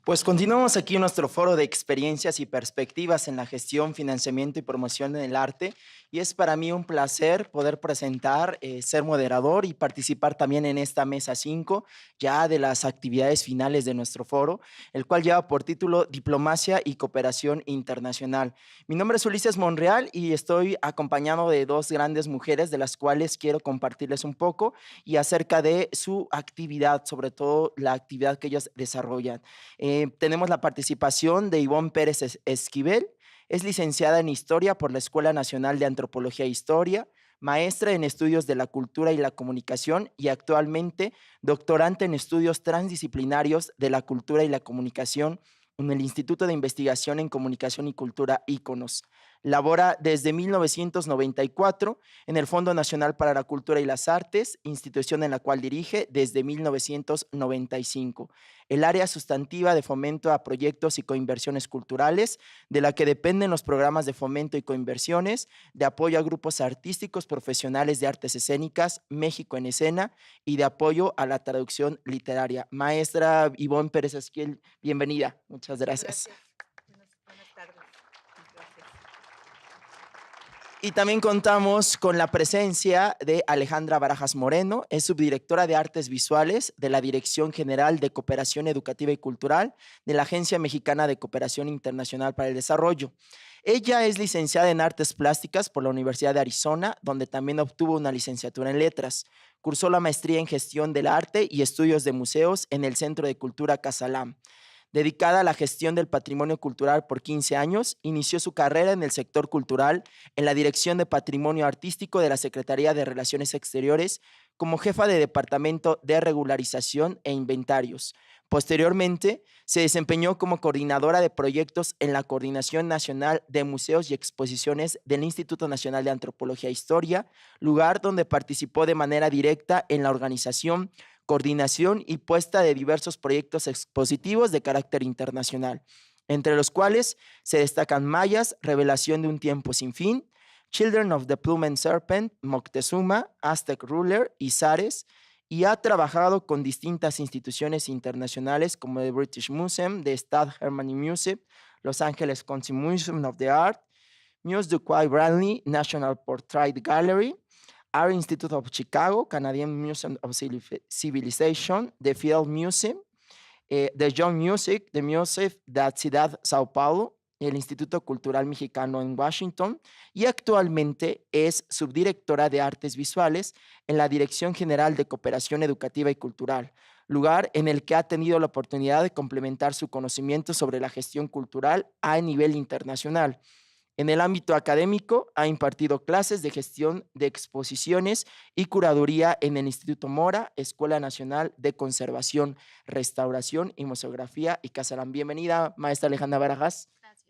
Pues continuamos aquí en nuestro foro de experiencias y perspectivas en la gestión, financiamiento y promoción del arte. Y es para mí un placer poder presentar, ser moderador y participar también en esta mesa 5, ya de las actividades finales de nuestro foro, el cual lleva por título Diplomacia y Cooperación Internacional. Mi nombre es Ulises Monreal y estoy acompañado de dos grandes mujeres de las cuales quiero compartirles un poco y acerca de su actividad, sobre todo la actividad que ellos desarrollan. Tenemos la participación de Ivonne Pérez Esquivel. Es licenciada en Historia por la Escuela Nacional de Antropología e Historia, maestra en Estudios de la Cultura y la Comunicación y actualmente doctorante en Estudios Transdisciplinarios de la Cultura y la Comunicación en el Instituto de Investigación en Comunicación y Cultura Íconos. Labora desde 1994 en el Fondo Nacional para la Cultura y las Artes, institución en la cual dirige desde 1995. El área sustantiva de fomento a proyectos y coinversiones culturales, de la que dependen los programas de fomento y coinversiones, de apoyo a grupos artísticos profesionales de artes escénicas, México en Escena, y de apoyo a la traducción literaria. Maestra Ivonne Pérez Esquivel, bienvenida. Muchas gracias. Gracias. Buenas tardes. Gracias. Y también contamos con la presencia de Alejandra Barajas Moreno, es subdirectora de Artes Visuales de la Dirección General de Cooperación Educativa y Cultural de la Agencia Mexicana de Cooperación Internacional para el Desarrollo. Ella es licenciada en Artes Plásticas por la Universidad de Arizona, donde también obtuvo una licenciatura en Letras. Cursó la maestría en Gestión del Arte y Estudios de Museos en el Centro de Cultura Casalam. Dedicada a la gestión del patrimonio cultural por 15 años, inició su carrera en el sector cultural en la Dirección de Patrimonio Artístico de la Secretaría de Relaciones Exteriores como jefa de Departamento de Regularización e Inventarios. Posteriormente, se desempeñó como coordinadora de proyectos en la Coordinación Nacional de Museos y Exposiciones del Instituto Nacional de Antropología e Historia, lugar donde participó de manera directa en la organización, coordinación y puesta de diversos proyectos expositivos de carácter internacional, entre los cuales se destacan Mayas, Revelación de un tiempo sin fin, Children of the Plumed Serpent, Moctezuma, Aztec Ruler y Zares, y ha trabajado con distintas instituciones internacionales como el British Museum, the Stade-Germany Museum, Los Angeles Country Museum of the Art, Muse de Quay Branly National Portrait Gallery, Art Institute of Chicago, Canadian Museum of Civilization, the Field Museum, the Young Music, the Music de Ciudad Sao Paulo, el Instituto Cultural Mexicano en Washington, y actualmente es subdirectora de Artes Visuales en la Dirección General de Cooperación Educativa y Cultural, lugar en el que ha tenido la oportunidad de complementar su conocimiento sobre la gestión cultural a nivel internacional. En el ámbito académico, ha impartido clases de gestión de exposiciones y curaduría en el Instituto Mora, Escuela Nacional de Conservación, Restauración y Museografía y Casalam. Bienvenida, maestra Alejandra Barajas. Gracias.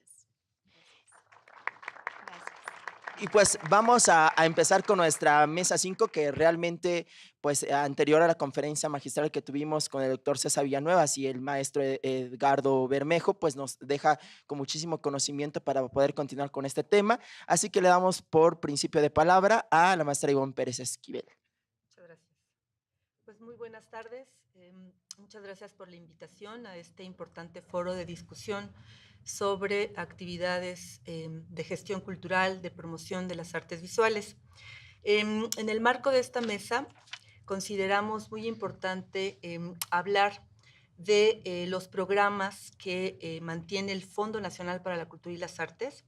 Gracias. Y pues vamos a empezar con nuestra mesa 5, que realmente, pues anterior a la conferencia magistral que tuvimos con el doctor César Villanuevas y el maestro Edgardo Bermejo, pues nos deja con muchísimo conocimiento para poder continuar con este tema. Así que le damos por principio de palabra a la maestra Ivonne Pérez Esquivel. Muchas gracias. Pues muy buenas tardes. Muchas gracias por la invitación a este importante foro de discusión sobre actividades de gestión cultural, de promoción de las artes visuales. En el marco de esta mesa, consideramos muy importante hablar de los programas que mantiene el Fondo Nacional para la Cultura y las Artes.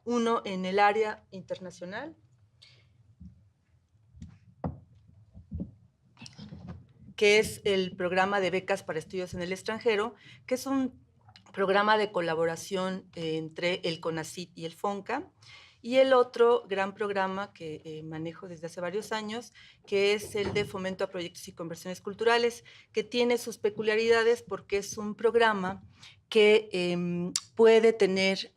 Uno en el área internacional, que es el programa de becas para estudios en el extranjero, que es un programa de colaboración entre el CONACYT y el FONCA, y el otro gran programa que manejo desde hace varios años, que es el de fomento a proyectos y conversiones culturales, que tiene sus peculiaridades porque es un programa que puede tener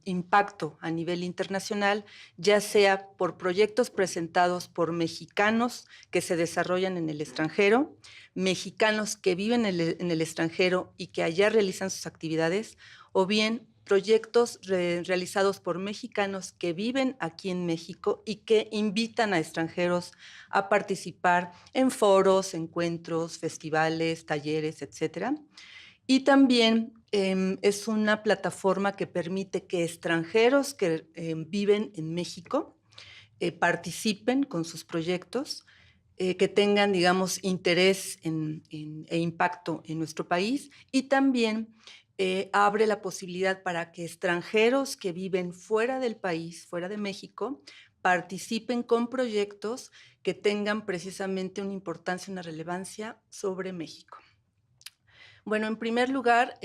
impacto a nivel internacional, ya sea por proyectos presentados por mexicanos que se desarrollan en el extranjero, mexicanos que viven en el extranjero y que allá realizan sus actividades, o bien proyectos realizados por mexicanos que viven aquí en México y que invitan a extranjeros a participar en foros, encuentros, festivales, talleres, etcétera. Y también es una plataforma que permite que extranjeros que viven en México participen con sus proyectos, que tengan, digamos, interés e impacto en nuestro país, y también abre la posibilidad para que extranjeros que viven fuera del país, fuera de México, participen con proyectos que tengan precisamente una importancia, una relevancia sobre México. Bueno, en primer lugar,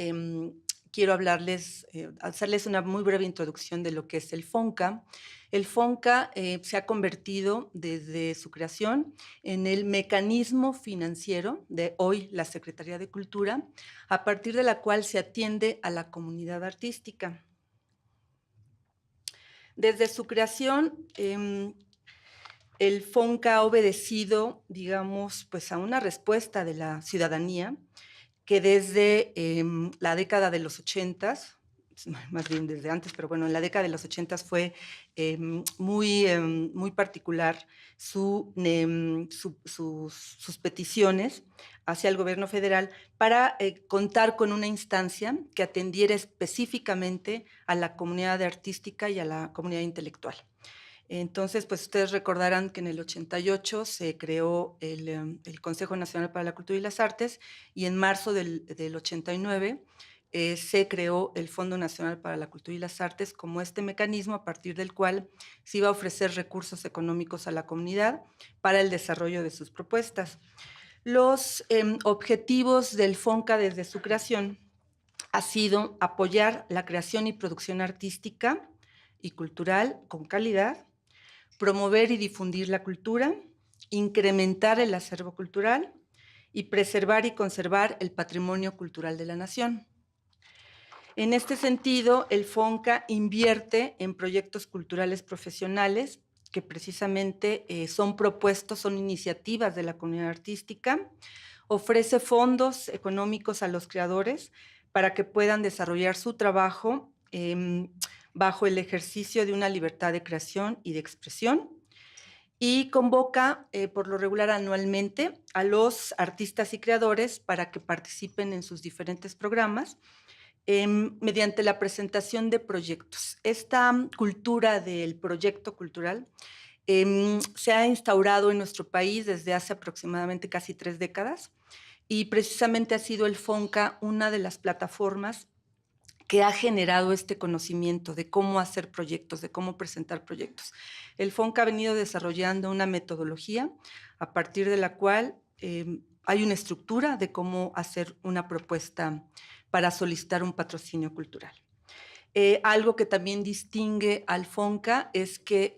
quiero hablarles, hacerles una muy breve introducción de lo que es el FONCA. El FONCA se ha convertido desde su creación en el mecanismo financiero de hoy la Secretaría de Cultura, a partir de la cual se atiende a la comunidad artística. Desde su creación, el FONCA ha obedecido, digamos, pues a una respuesta de la ciudadanía que desde la década de los 80s, más bien desde antes, pero bueno, en la década de los 80s fue muy particular sus peticiones hacia el gobierno federal para contar con una instancia que atendiera específicamente a la comunidad artística y a la comunidad intelectual. Entonces, pues ustedes recordarán que en el 88 se creó el Consejo Nacional para la Cultura y las Artes, y en marzo del 89 se creó el Fondo Nacional para la Cultura y las Artes como este mecanismo a partir del cual se iba a ofrecer recursos económicos a la comunidad para el desarrollo de sus propuestas. Los objetivos del FONCA desde su creación ha sido apoyar la creación y producción artística y cultural con calidad, promover y difundir la cultura, incrementar el acervo cultural y preservar y conservar el patrimonio cultural de la nación. En este sentido, el FONCA invierte en proyectos culturales profesionales que precisamente son propuestos, son iniciativas de la comunidad artística, ofrece fondos económicos a los creadores para que puedan desarrollar su trabajo bajo el ejercicio de una libertad de creación y de expresión, y convoca por lo regular anualmente a los artistas y creadores para que participen en sus diferentes programas mediante la presentación de proyectos. Esta cultura del proyecto cultural se ha instaurado en nuestro país desde hace aproximadamente casi 3 décadas, y precisamente ha sido el FONCA una de las plataformas que ha generado este conocimiento de cómo hacer proyectos, de cómo presentar proyectos. El FONCA ha venido desarrollando una metodología a partir de la cual hay una estructura de cómo hacer una propuesta para solicitar un patrocinio cultural. Algo que también distingue al FONCA es que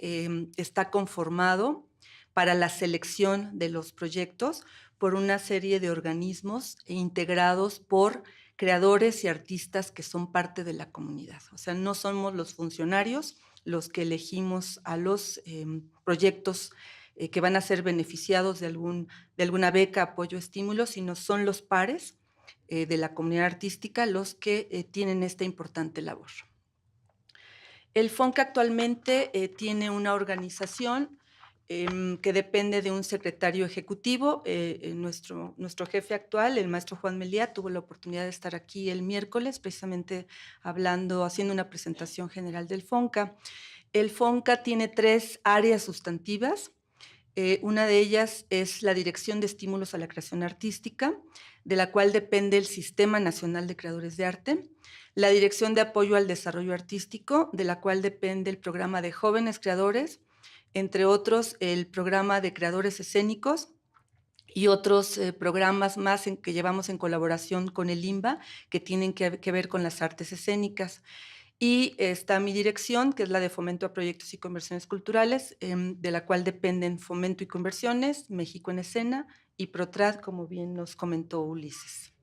está conformado para la selección de los proyectos por una serie de organismos integrados por creadores y artistas que son parte de la comunidad. O sea, no somos los funcionarios los que elegimos a los proyectos que van a ser beneficiados de alguna beca, apoyo, estímulo, sino son los pares de la comunidad artística los que tienen esta importante labor. El FONCA actualmente tiene una organización que depende de un secretario ejecutivo. Nuestro jefe actual, el maestro Juan Meliá, tuvo la oportunidad de estar aquí el miércoles, precisamente haciendo una presentación general del FONCA. El FONCA tiene 3 áreas sustantivas. Una de ellas es la Dirección de Estímulos a la Creación Artística, de la cual depende el Sistema Nacional de Creadores de Arte; la Dirección de Apoyo al Desarrollo Artístico, de la cual depende el Programa de Jóvenes Creadores, entre otros el Programa de Creadores Escénicos y otros programas más que llevamos en colaboración con el INBA, que tienen que ver con las artes escénicas. Y está mi dirección, que es la de Fomento a Proyectos y Conversiones Culturales, de la cual dependen Fomento y Conversiones, México en Escena y PROTRAD, como bien nos comentó Ulises.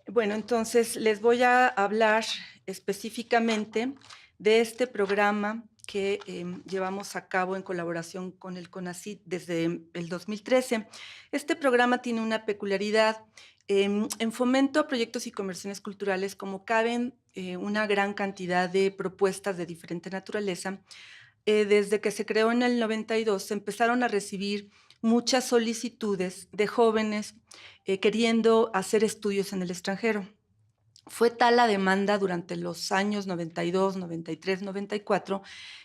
Bueno, entonces les voy a hablar específicamente de este programa que llevamos a cabo en colaboración con el CONACYT desde el 2013. Este programa tiene una peculiaridad En fomento a proyectos y conversiones culturales, como caben una gran cantidad de propuestas de diferente naturaleza, desde que se creó en el 92 se empezaron a recibir muchas solicitudes de jóvenes queriendo hacer estudios en el extranjero. Fue tal la demanda durante los años 92, 93, 94,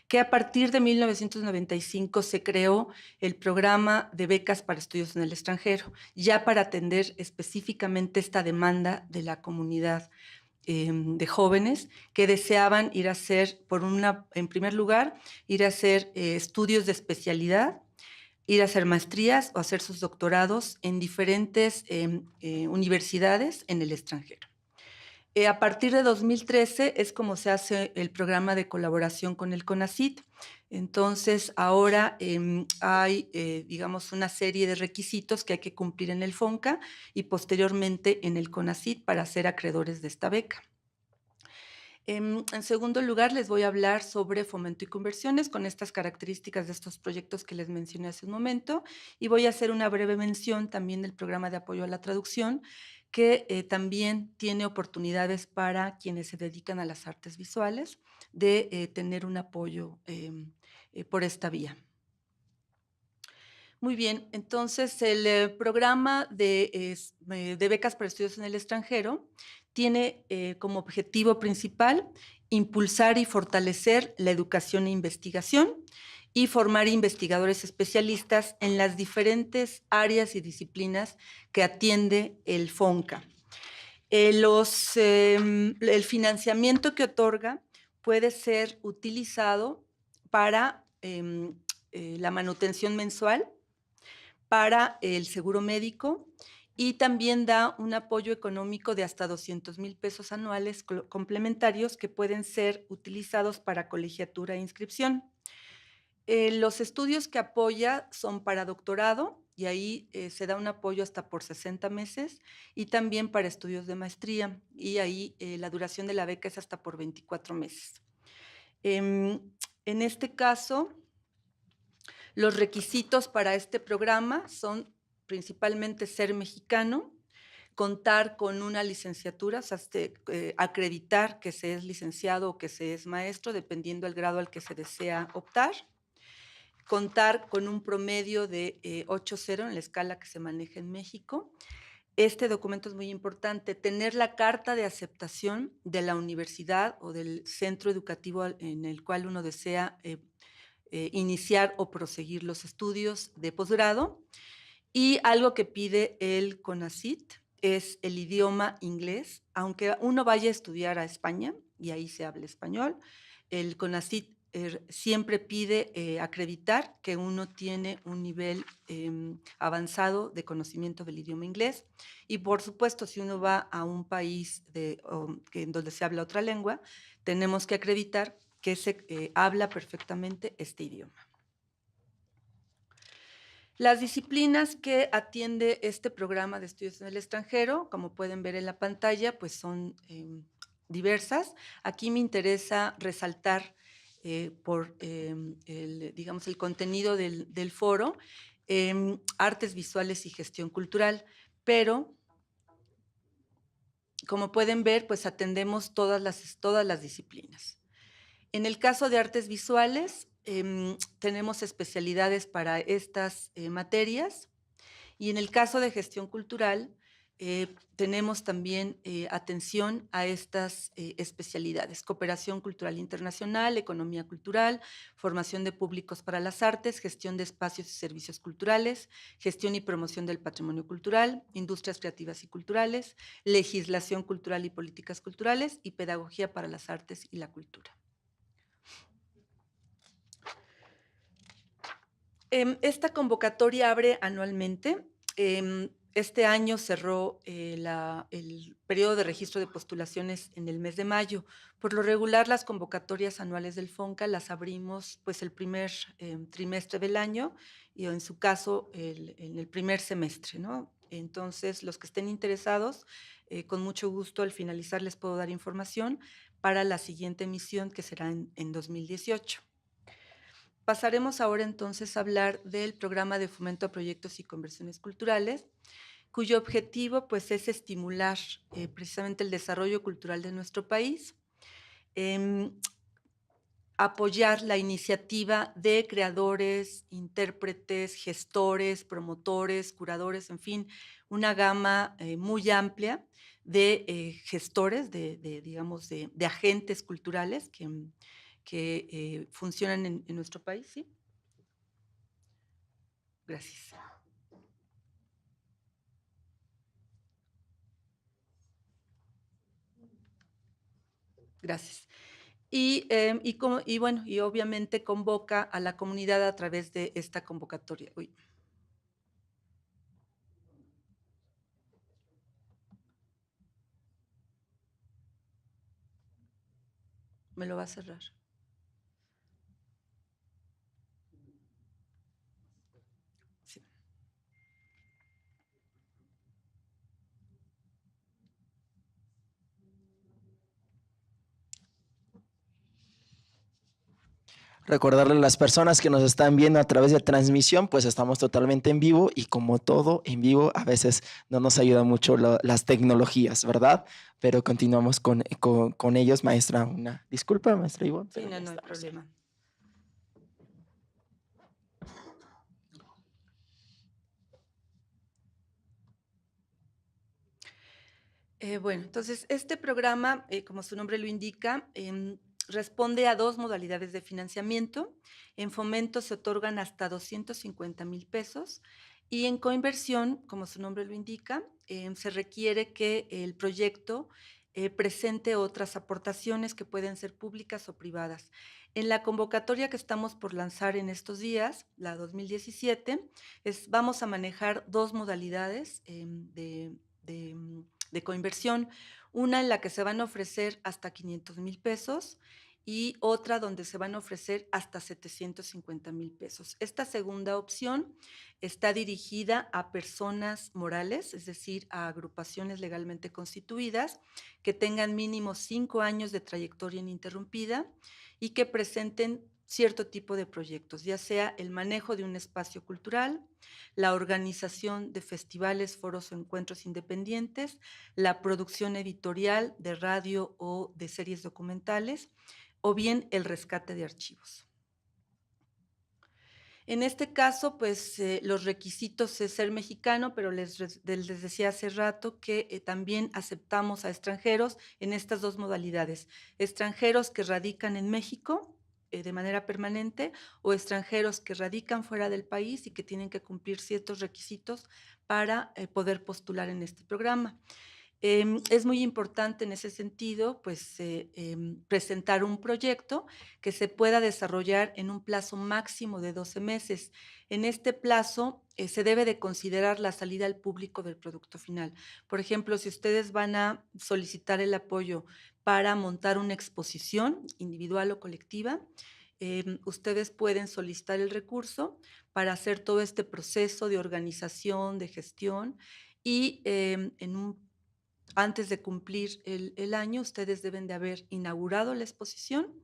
que a partir de 1995 se creó el programa de becas para estudios en el extranjero, ya para atender específicamente esta demanda de la comunidad de jóvenes que deseaban ir a hacer, en primer lugar, ir a hacer estudios de especialidad, ir a hacer maestrías o hacer sus doctorados en diferentes universidades en el extranjero. A partir de 2013 es como se hace el programa de colaboración con el CONACYT. Entonces, ahora hay, digamos, una serie de requisitos que hay que cumplir en el FONCA y posteriormente en el CONACYT para ser acreedores de esta beca. En segundo lugar, les voy a hablar sobre fomento y conversiones con estas características de estos proyectos que les mencioné hace un momento, y voy a hacer una breve mención también del programa de apoyo a la traducción, que también tiene oportunidades para quienes se dedican a las artes visuales de tener un apoyo por esta vía. Muy bien, entonces el programa de becas para estudios en el extranjero tiene como objetivo principal impulsar y fortalecer la educación e investigación y formar investigadores especialistas en las diferentes áreas y disciplinas que atiende el FONCA. El financiamiento que otorga puede ser utilizado para la manutención mensual, para el seguro médico, y también da un apoyo económico de hasta 200,000 pesos anuales complementarios que pueden ser utilizados para colegiatura e inscripción. Los estudios que apoya son para doctorado, y ahí se da un apoyo hasta por 60 meses, y también para estudios de maestría, y ahí la duración de la beca es hasta por 24 meses. En este caso, los requisitos para este programa son principalmente ser mexicano, contar con una licenciatura, o sea, acreditar que se es licenciado o que se es maestro, dependiendo del grado al que se desea optar, contar con un promedio de 8.0 en la escala que se maneja en México. Este documento es muy importante, tener la carta de aceptación de la universidad o del centro educativo en el cual uno desea iniciar o proseguir los estudios de posgrado. Y algo que pide el CONACYT es el idioma inglés. Aunque uno vaya a estudiar a España y ahí se habla español, el CONACYT siempre pide acreditar que uno tiene un nivel avanzado de conocimiento del idioma inglés. Y por supuesto, si uno va a un país en donde se habla otra lengua, tenemos que acreditar que se habla perfectamente este idioma. Las disciplinas que atiende este programa de estudios en el extranjero, como pueden ver en la pantalla, pues son diversas. Aquí me interesa resaltar por digamos, el contenido del foro, artes visuales y gestión cultural, pero como pueden ver, pues atendemos todas las disciplinas. En el caso de artes visuales, tenemos especialidades para estas materias, y en el caso de gestión cultural, tenemos también atención a estas especialidades: cooperación cultural internacional, economía cultural, formación de públicos para las artes, gestión de espacios y servicios culturales, gestión y promoción del patrimonio cultural, industrias creativas y culturales, legislación cultural y políticas culturales, y pedagogía para las artes y la cultura. Esta convocatoria abre anualmente. Este año cerró el periodo de registro de postulaciones en el mes de mayo. Por lo regular, las convocatorias anuales del FONCA las abrimos pues el primer trimestre del año, y en su caso en el primer semestre, ¿no? Entonces, los que estén interesados, con mucho gusto al finalizar les puedo dar información para la siguiente emisión, que será en 2018. Pasaremos ahora entonces a hablar del programa de fomento a proyectos y conversiones culturales, cuyo objetivo pues, es estimular precisamente el desarrollo cultural de nuestro país, apoyar la iniciativa de creadores, intérpretes, gestores, promotores, curadores, en fin, una gama muy amplia de gestores, digamos, de agentes culturales que funcionan en nuestro país, ¿sí? Gracias. Gracias. Y bueno, y obviamente convoca a la comunidad a través de esta convocatoria. Uy. ¿Me lo va a cerrar? Sí. Recordarle a las personas que nos están viendo a través de transmisión, pues estamos totalmente en vivo y como todo en vivo, a veces no nos ayudan mucho las tecnologías, ¿verdad? Pero continuamos con ellos, maestra. Una disculpa, maestra Ivonne. Sí, Pero no hay problema. Bueno, entonces este programa, como su nombre lo indica, responde a 2 modalidades de financiamiento. En fomento se otorgan hasta 250,000 pesos y en coinversión, como su nombre lo indica, se requiere que el proyecto presente otras aportaciones que pueden ser públicas o privadas. En la convocatoria que estamos por lanzar en estos días, la 2017, vamos a manejar 2 modalidades de coinversión, una en la que se van a ofrecer hasta 500,000 pesos y otra donde se van a ofrecer hasta 750,000 pesos. Esta segunda opción está dirigida a personas morales, es decir, a agrupaciones legalmente constituidas que tengan mínimo 5 años de trayectoria ininterrumpida y que presenten cierto tipo de proyectos, ya sea el manejo de un espacio cultural, la organización de festivales, foros o encuentros independientes, la producción editorial de radio o de series documentales, o bien el rescate de archivos. En este caso, pues los requisitos es ser mexicano, pero les decía hace rato que también aceptamos a extranjeros en estas 2 modalidades, extranjeros que radican en México de manera permanente o extranjeros que radican fuera del país y que tienen que cumplir ciertos requisitos para poder postular en este programa. Es muy importante en ese sentido, pues, presentar un proyecto que se pueda desarrollar en un plazo máximo de 12 meses. En este plazo, se debe de considerar la salida al público del producto final. Por ejemplo, si ustedes van a solicitar el apoyo para montar una exposición individual o colectiva, ustedes pueden solicitar el recurso para hacer todo este proceso de organización, de gestión y antes de cumplir el año, ustedes deben de haber inaugurado la exposición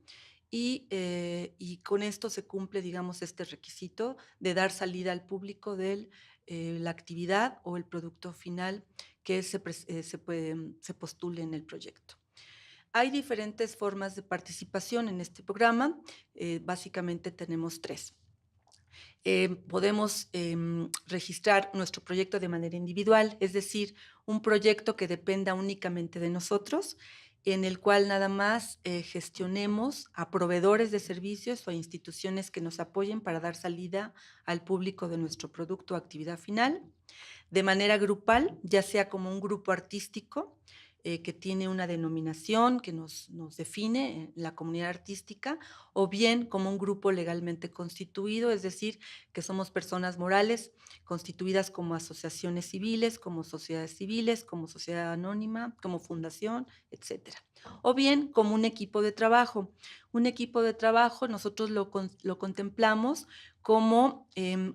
y con esto se cumple, digamos, este requisito de dar salida al público de la actividad o el producto final que se postule en el proyecto. Hay diferentes formas de participación en este programa, básicamente tenemos 3. Podemos registrar nuestro proyecto de manera individual, es decir, un proyecto que dependa únicamente de nosotros, en el cual nada más gestionemos a proveedores de servicios o a instituciones que nos apoyen para dar salida al público de nuestro producto o actividad final. De manera grupal, ya sea como un grupo artístico, que tiene una denominación que nos define la comunidad artística, o bien como un grupo legalmente constituido, es decir, que somos personas morales constituidas como asociaciones civiles, como sociedades civiles, como sociedad anónima, como fundación, etcétera. O bien como un equipo de trabajo. Un equipo de trabajo nosotros lo contemplamos como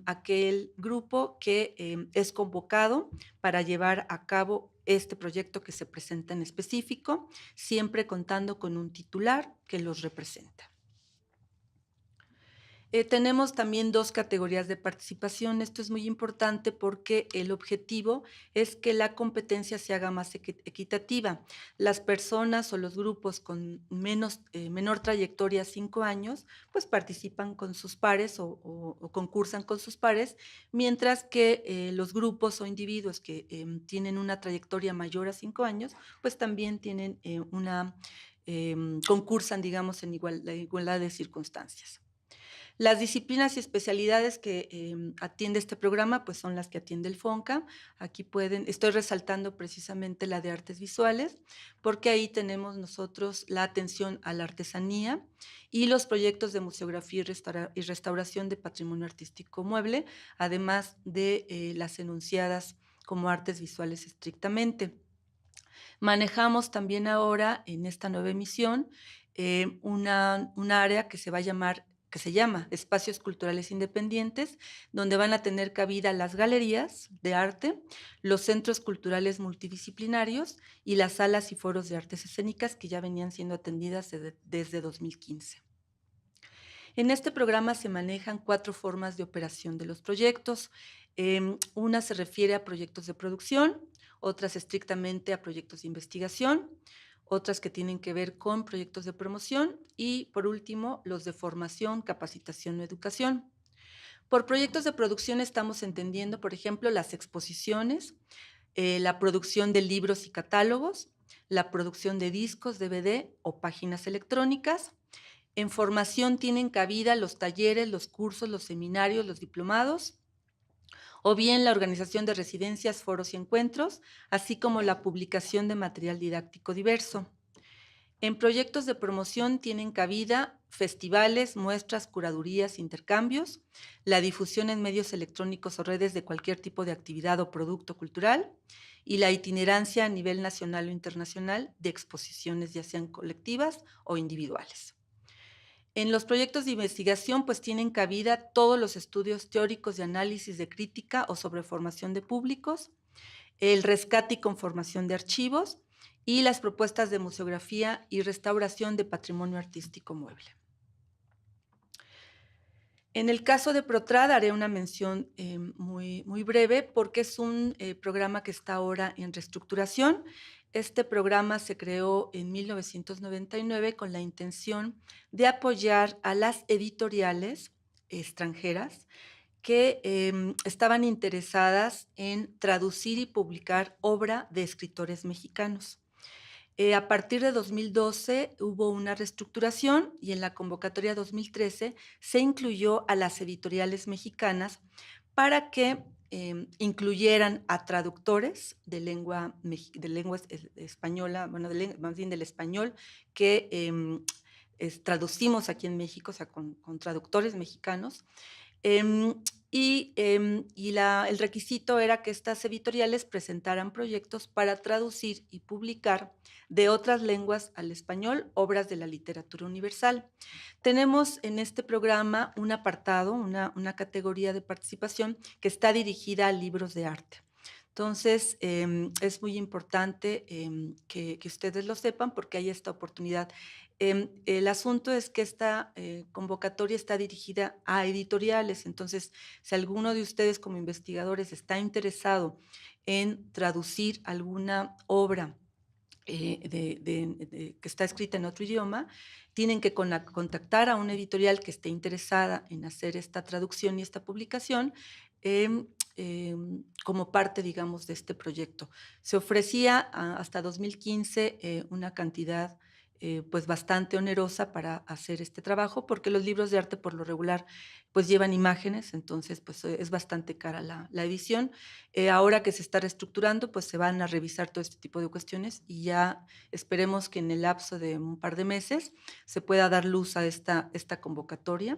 aquel grupo que es convocado para llevar a cabo este proyecto que se presenta en específico, siempre contando con un titular que los representa. Tenemos también 2 categorías de participación. Esto es muy importante porque el objetivo es que la competencia se haga más equitativa. Las personas o los grupos con menor trayectoria, 5 años, pues participan con sus pares o concursan con sus pares, mientras que los grupos o individuos que tienen una trayectoria mayor a 5 años, pues también tienen concursan, digamos, en la igualdad de circunstancias. Las disciplinas y especialidades que atiende este programa, pues son las que atiende el FONCA. Aquí estoy resaltando precisamente la de artes visuales, porque ahí tenemos nosotros la atención a la artesanía y los proyectos de museografía y restauración de patrimonio artístico mueble, además de las enunciadas como artes visuales estrictamente. Manejamos también ahora en esta nueva emisión una área que se llama Espacios Culturales Independientes, donde van a tener cabida las galerías de arte, los centros culturales multidisciplinarios y las salas y foros de artes escénicas que ya venían siendo atendidas desde 2015. En este programa se manejan 4 formas de operación de los proyectos. Una se refiere a proyectos de producción, otras estrictamente a proyectos de investigación, otras que tienen que ver con proyectos de promoción y, por último, los de formación, capacitación o educación. Por proyectos de producción estamos entendiendo, por ejemplo, las exposiciones, la producción de libros y catálogos, la producción de discos, DVD o páginas electrónicas. En formación tienen cabida los talleres, los cursos, los seminarios, los diplomados, o bien la organización de residencias, foros y encuentros, así como la publicación de material didáctico diverso. En proyectos de promoción tienen cabida festivales, muestras, curadurías, intercambios, la difusión en medios electrónicos o redes de cualquier tipo de actividad o producto cultural y la itinerancia a nivel nacional o internacional de exposiciones, ya sean colectivas o individuales. En los proyectos de investigación, pues tienen cabida todos los estudios teóricos de análisis de crítica o sobre formación de públicos, el rescate y conformación de archivos y las propuestas de museografía y restauración de patrimonio artístico mueble. En el caso de Protrad haré una mención muy breve porque es un programa que está ahora en reestructuración. Este programa se creó en 1999 con la intención de apoyar a las editoriales extranjeras que estaban interesadas en traducir y publicar obra de escritores mexicanos. A partir de 2012 hubo una reestructuración y en la convocatoria 2013 se incluyó a las editoriales mexicanas para que incluyeran a traductores de lengua española, bueno, más bien del español, que traducimos aquí en México, o sea, con traductores mexicanos. El requisito era que estas editoriales presentaran proyectos para traducir y publicar de otras lenguas al español obras de la literatura universal. Tenemos en este programa un apartado, una categoría de participación que está dirigida a libros de arte. Entonces, es muy importante que ustedes lo sepan porque hay esta oportunidad. El asunto es que esta convocatoria está dirigida a editoriales, entonces, si alguno de ustedes como investigadores está interesado en traducir alguna obra que está escrita en otro idioma, tienen que contactar a una editorial que esté interesada en hacer esta traducción y esta publicación como parte, digamos, de este proyecto. Se ofrecía hasta 2015 una cantidad pues bastante onerosa para hacer este trabajo, porque los libros de arte por lo regular pues llevan imágenes, entonces pues es bastante cara la edición. Ahora que se está reestructurando, pues se van a revisar todo este tipo de cuestiones y ya esperemos que en el lapso de un par de meses se pueda dar luz a esta convocatoria.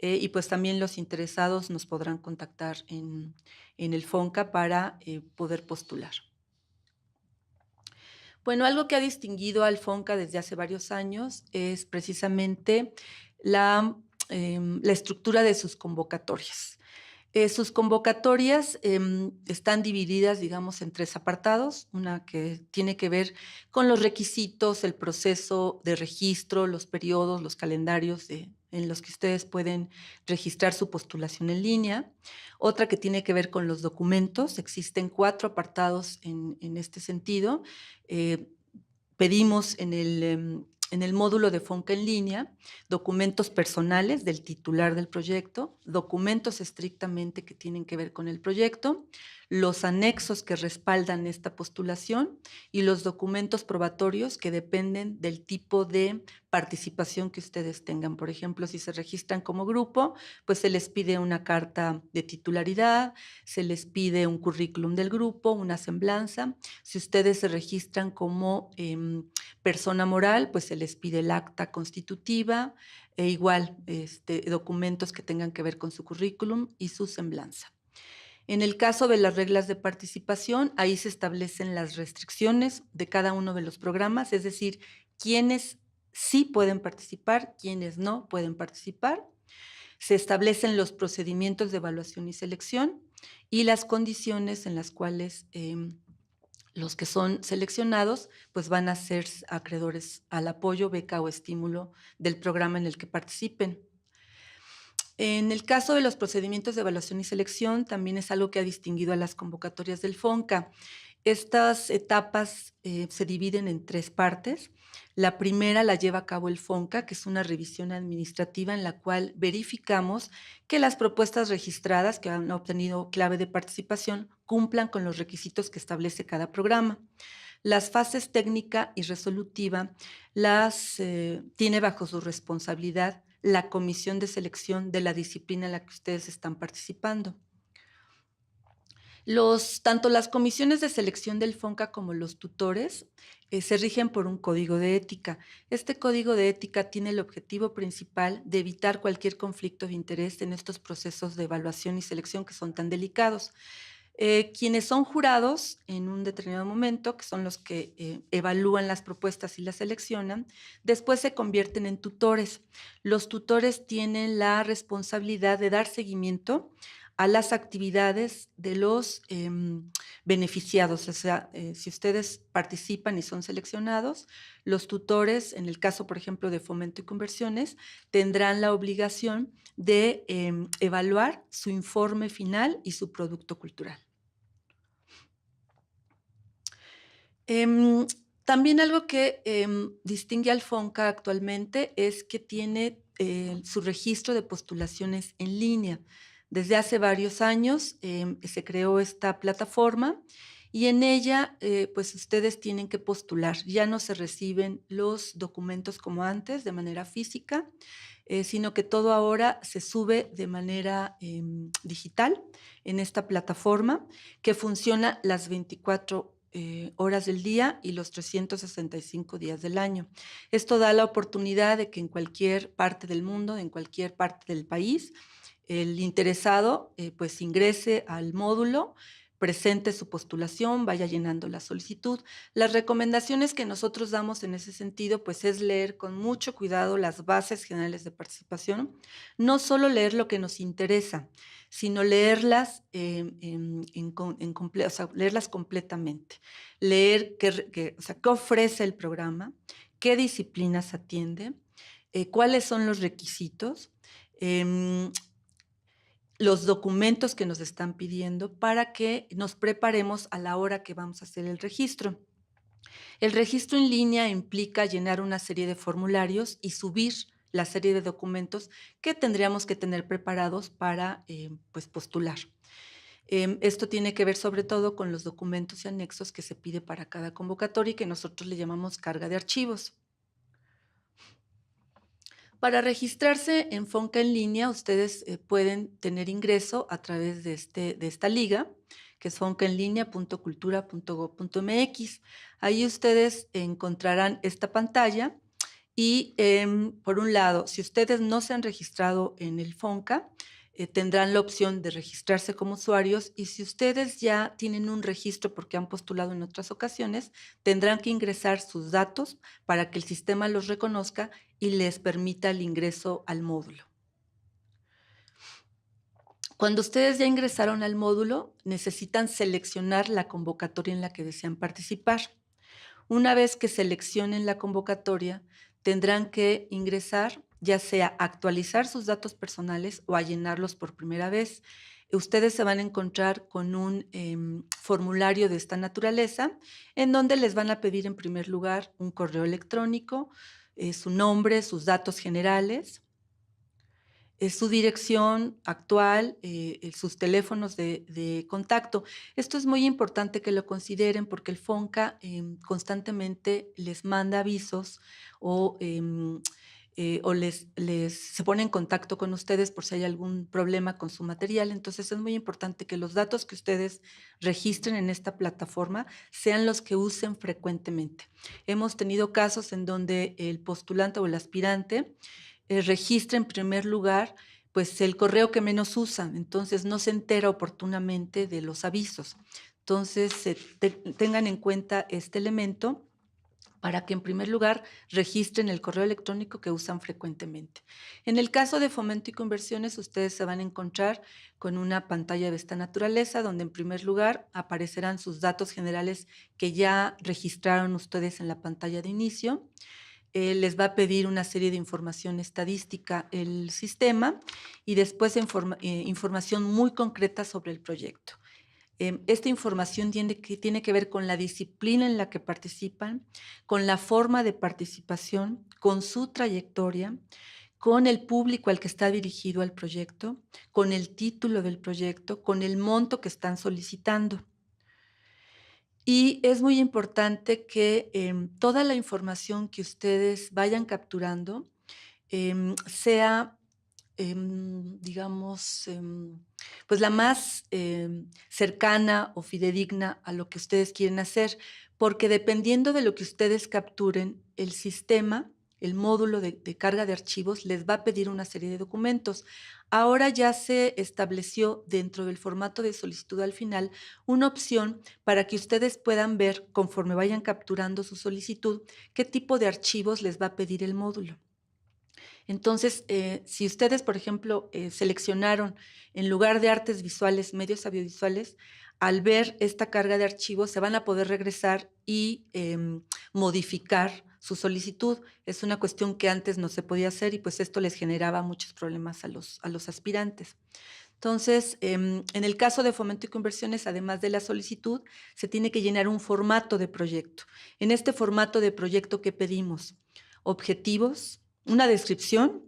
Y pues también los interesados nos podrán contactar en el FONCA para poder postular. Bueno, algo que ha distinguido al FONCA desde hace varios años es precisamente la estructura de sus convocatorias. Sus convocatorias están divididas, digamos, en 3 apartados. Una que tiene que ver con los requisitos, el proceso de registro, los periodos, los calendarios de en los que ustedes pueden registrar su postulación en línea. Otra que tiene que ver con los documentos. Existen 4 apartados en este sentido. Pedimos en el módulo de FONCA en línea documentos personales del titular del proyecto, documentos estrictamente que tienen que ver con el proyecto, los anexos que respaldan esta postulación y los documentos probatorios que dependen del tipo de participación que ustedes tengan. Por ejemplo, si se registran como grupo, pues se les pide una carta de titularidad, se les pide un currículum del grupo, una semblanza. Si ustedes se registran como persona moral, pues se les pide el acta constitutiva e igual documentos que tengan que ver con su currículum y su semblanza. En el caso de las reglas de participación, ahí se establecen las restricciones de cada uno de los programas, es decir, quiénes sí pueden participar, quiénes no pueden participar. Se establecen los procedimientos de evaluación y selección y las condiciones en las cuales los que son seleccionados pues van a ser acreedores al apoyo, beca o estímulo del programa en el que participen. En el caso de los procedimientos de evaluación y selección, también es algo que ha distinguido a las convocatorias del FONCA. Estas etapas se dividen en 3 partes. La primera la lleva a cabo el FONCA, que es una revisión administrativa en la cual verificamos que las propuestas registradas que han obtenido clave de participación cumplan con los requisitos que establece cada programa. Las fases técnica y resolutiva las tiene bajo su responsabilidad la comisión de selección de la disciplina en la que ustedes están participando. Tanto las comisiones de selección del FONCA como los tutores se rigen por un código de ética. Este código de ética tiene el objetivo principal de evitar cualquier conflicto de interés en estos procesos de evaluación y selección que son tan delicados. Quienes son jurados en un determinado momento, que son los que evalúan las propuestas y las seleccionan, después se convierten en tutores. Los tutores tienen la responsabilidad de dar seguimiento a las actividades de los beneficiados. O sea, si ustedes participan y son seleccionados, los tutores, en el caso, por ejemplo, de Fomento y Conversiones, tendrán la obligación de evaluar su informe final y su producto cultural. También algo que distingue al FONCA actualmente es que tiene su registro de postulaciones en línea. Desde hace varios años se creó esta plataforma y en ella pues ustedes tienen que postular. Ya no se reciben los documentos como antes de manera física, sino que todo ahora se sube de manera digital en esta plataforma que funciona las 24 horas del día y los 365 días del año. Esto da la oportunidad de que en cualquier parte del mundo, en cualquier parte del país, el interesado pues ingrese al módulo, presente su postulación, vaya llenando la solicitud. Las recomendaciones que nosotros damos en ese sentido pues es leer con mucho cuidado las bases generales de participación, no solo leer lo que nos interesa, sino leerlas, o sea, leerlas completamente, leer qué ofrece el programa, qué disciplinas atiende, cuáles son los requisitos, los documentos que nos están pidiendo para que nos preparemos a la hora que vamos a hacer el registro. El registro en línea implica llenar una serie de formularios y subir la serie de documentos que tendríamos que tener preparados para pues postular. Esto tiene que ver sobre todo con los documentos y anexos que se pide para cada convocatoria y que nosotros le llamamos carga de archivos. Para registrarse en FONCA en línea, ustedes pueden tener ingreso a través de esta liga, que es foncaenlinea.cultura.gov.mx. Ahí ustedes encontrarán esta pantalla y, por un lado, si ustedes no se han registrado en el FONCA, tendrán la opción de registrarse como usuarios y si ustedes ya tienen un registro porque han postulado en otras ocasiones, tendrán que ingresar sus datos para que el sistema los reconozca y les permita el ingreso al módulo. Cuando ustedes ya ingresaron al módulo, necesitan seleccionar la convocatoria en la que desean participar. Una vez que seleccionen la convocatoria, tendrán que ingresar ya sea actualizar sus datos personales o a llenarlos por primera vez. Ustedes se van a encontrar con un formulario de esta naturaleza en donde les van a pedir en primer lugar un correo electrónico, su nombre, sus datos generales, su dirección actual, sus teléfonos de contacto. Esto es muy importante que lo consideren porque el FONCA constantemente les manda avisos o, se pone en contacto con ustedes por si hay algún problema con su material. Entonces es muy importante que los datos que ustedes registren en esta plataforma sean los que usen frecuentemente. Hemos tenido casos en donde el postulante o el aspirante registra en primer lugar pues el correo que menos usan, entonces no se entera oportunamente de los avisos. Entonces, tengan en cuenta este elemento para que en primer lugar registren el correo electrónico que usan frecuentemente. En el caso de fomento y conversiones, ustedes se van a encontrar con una pantalla de esta naturaleza, donde en primer lugar aparecerán sus datos generales que ya registraron ustedes en la pantalla de inicio. Les va a pedir una serie de información estadística el sistema y después información muy concreta sobre el proyecto. Esta información tiene que ver con la disciplina en la que participan, con la forma de participación, con su trayectoria, con el público al que está dirigido el proyecto, con el título del proyecto, con el monto que están solicitando. Y es muy importante que toda la información que ustedes vayan capturando sea, digamos, pues la más cercana o fidedigna a lo que ustedes quieren hacer, porque dependiendo de lo que ustedes capturen, el sistema, el módulo de carga de archivos les va a pedir una serie de documentos. Ahora ya se estableció dentro del formato de solicitud al final una opción para que ustedes puedan ver, conforme vayan capturando su solicitud, qué tipo de archivos les va a pedir el módulo. Entonces, si ustedes, por ejemplo, seleccionaron en lugar de artes visuales, medios audiovisuales, al ver esta carga de archivos se van a poder regresar y modificar su solicitud. Es una cuestión que antes no se podía hacer y pues esto les generaba muchos problemas a los aspirantes. Entonces, en el caso de fomento y conversiones, además de la solicitud, se tiene que llenar un formato de proyecto. En este formato de proyecto, ¿qué pedimos? Objetivos, una descripción,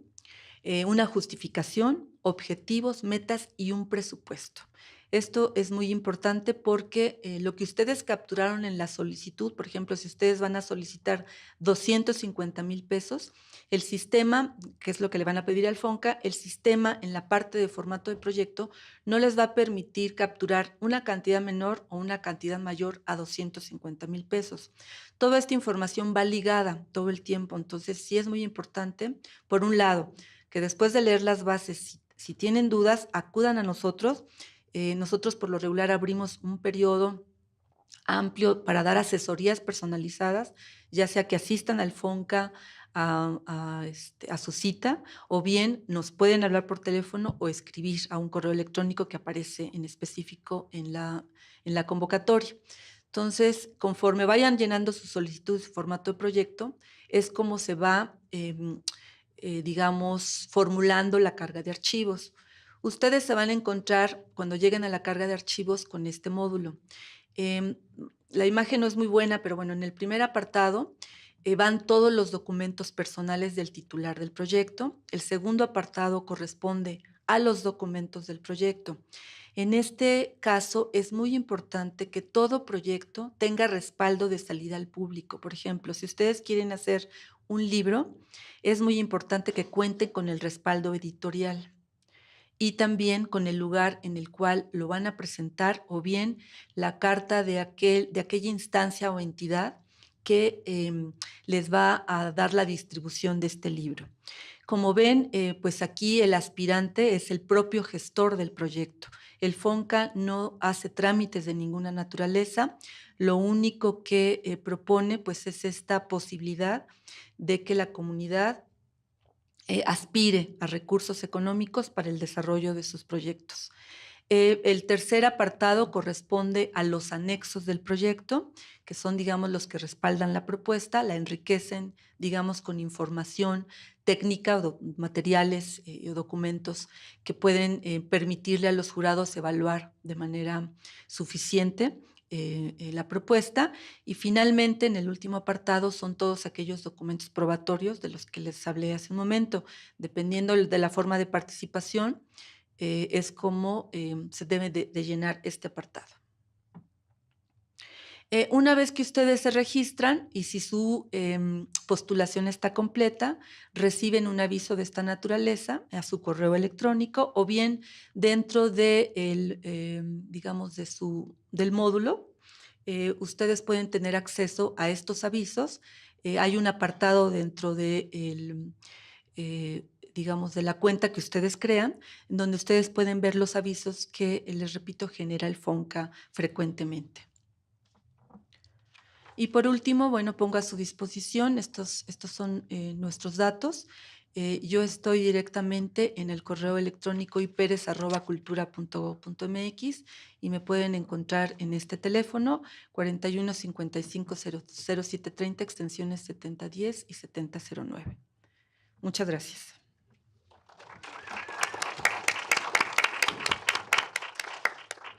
una justificación, objetivos, metas y un presupuesto. Esto es muy importante porque lo que ustedes capturaron en la solicitud, por ejemplo, si ustedes van a solicitar 250,000 pesos, el sistema, que es lo que le van a pedir al FONCA, el sistema en la parte de formato de proyecto no les va a permitir capturar una cantidad menor o una cantidad mayor a 250,000 pesos. Toda esta información va ligada todo el tiempo, entonces sí es muy importante, por un lado, que después de leer las bases, si tienen dudas, acudan a nosotros. Nosotros por lo regular abrimos un periodo amplio para dar asesorías personalizadas, ya sea que asistan al FONCA a su cita, o bien nos pueden hablar por teléfono o escribir a un correo electrónico que aparece en específico en la convocatoria. Entonces, conforme vayan llenando sus solicitudes en formato de proyecto, es como se va, digamos, formulando la carga de archivos. Ustedes se van a encontrar cuando lleguen a la carga de archivos con este módulo. La imagen no es muy buena, pero bueno, en el primer apartado van todos los documentos personales del titular del proyecto. El segundo apartado corresponde a los documentos del proyecto. En este caso, es muy importante que todo proyecto tenga respaldo de salida al público. Por ejemplo, si ustedes quieren hacer un libro, es muy importante que cuenten con el respaldo editorial y también con el lugar en el cual lo van a presentar o bien la carta de aquella instancia o entidad que les va a dar la distribución de este libro. Como ven, pues aquí el aspirante es el propio gestor del proyecto. El FONCA no hace trámites de ninguna naturaleza, lo único que propone pues es esta posibilidad de que la comunidad aspire a recursos económicos para el desarrollo de sus proyectos. El tercer apartado corresponde a los anexos del proyecto, que son, digamos, los que respaldan la propuesta, la enriquecen, digamos, con información técnica o materiales o documentos que pueden permitirle a los jurados evaluar de manera suficiente la propuesta. Y finalmente, en el último apartado, son todos aquellos documentos probatorios de los que les hablé hace un momento. Dependiendo de la forma de participación, es como se debe de llenar este apartado. Una vez que ustedes se registran y si su postulación está completa, reciben un aviso de esta naturaleza a su correo electrónico o bien dentro de digamos, del módulo. Ustedes pueden tener acceso a estos avisos. Hay un apartado dentro de digamos, de la cuenta que ustedes crean, en donde ustedes pueden ver los avisos que, les repito, genera el FONCA frecuentemente. Y por último, bueno, pongo a su disposición, estos son nuestros datos. Yo estoy directamente en el correo electrónico iperes@cultura.gov.mx y me pueden encontrar en este teléfono 41 55 0730, extensiones 7010 y 7009. Muchas gracias.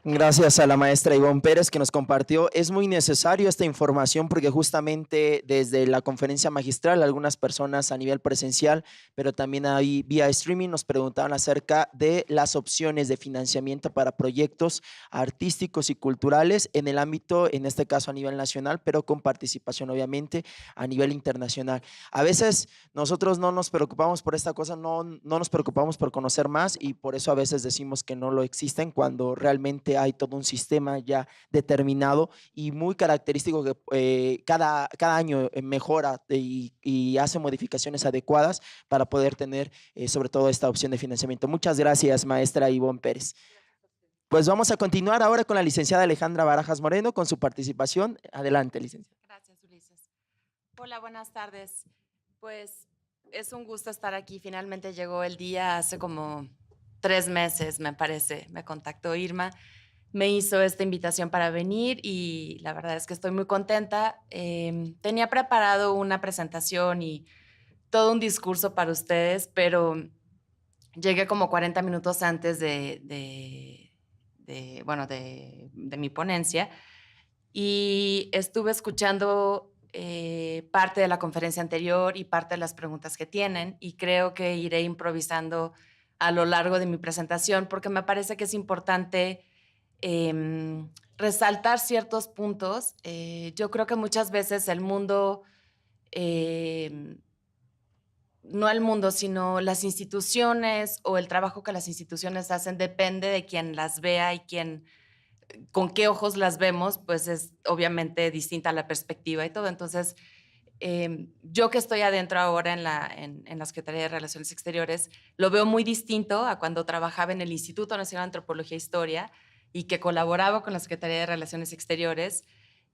Gracias a la maestra Ivonne Pérez que nos compartió. Es muy necesario esta información porque justamente desde la conferencia magistral algunas personas a nivel presencial, pero también ahí vía streaming nos preguntaban acerca de las opciones de financiamiento para proyectos artísticos y culturales en el ámbito, en este caso a nivel nacional, pero con participación obviamente a nivel internacional. A veces nosotros no nos preocupamos por esta cosa, no nos preocupamos por conocer más y por eso a veces decimos que no lo existen cuando realmente hay todo un sistema ya determinado y muy característico que cada año mejora y hace modificaciones adecuadas para poder tener sobre todo esta opción de financiamiento. Muchas gracias, maestra Ivonne Pérez. Pues vamos a continuar ahora con la licenciada Alejandra Barajas Moreno con su participación. Adelante, licenciada. Gracias, Ulises. Hola, buenas tardes. Pues es un gusto estar aquí. Finalmente llegó el día hace como 3 meses, me parece. Me contactó Irma, me hizo esta invitación para venir y la verdad es que estoy muy contenta. Tenía preparado una presentación y todo un discurso para ustedes, pero llegué como 40 minutos antes de mi ponencia y estuve escuchando parte de la conferencia anterior y parte de las preguntas que tienen y creo que iré improvisando a lo largo de mi presentación porque me parece que es importante resaltar ciertos puntos. Yo creo que muchas veces el mundo, no el mundo, sino las instituciones o el trabajo que las instituciones hacen depende de quien las vea y con qué ojos las vemos, pues es obviamente distinta la perspectiva y todo. Entonces, yo que estoy adentro ahora en la Secretaría de Relaciones Exteriores, lo veo muy distinto a cuando trabajaba en el Instituto Nacional de Antropología e Historia y que colaboraba con la Secretaría de Relaciones Exteriores,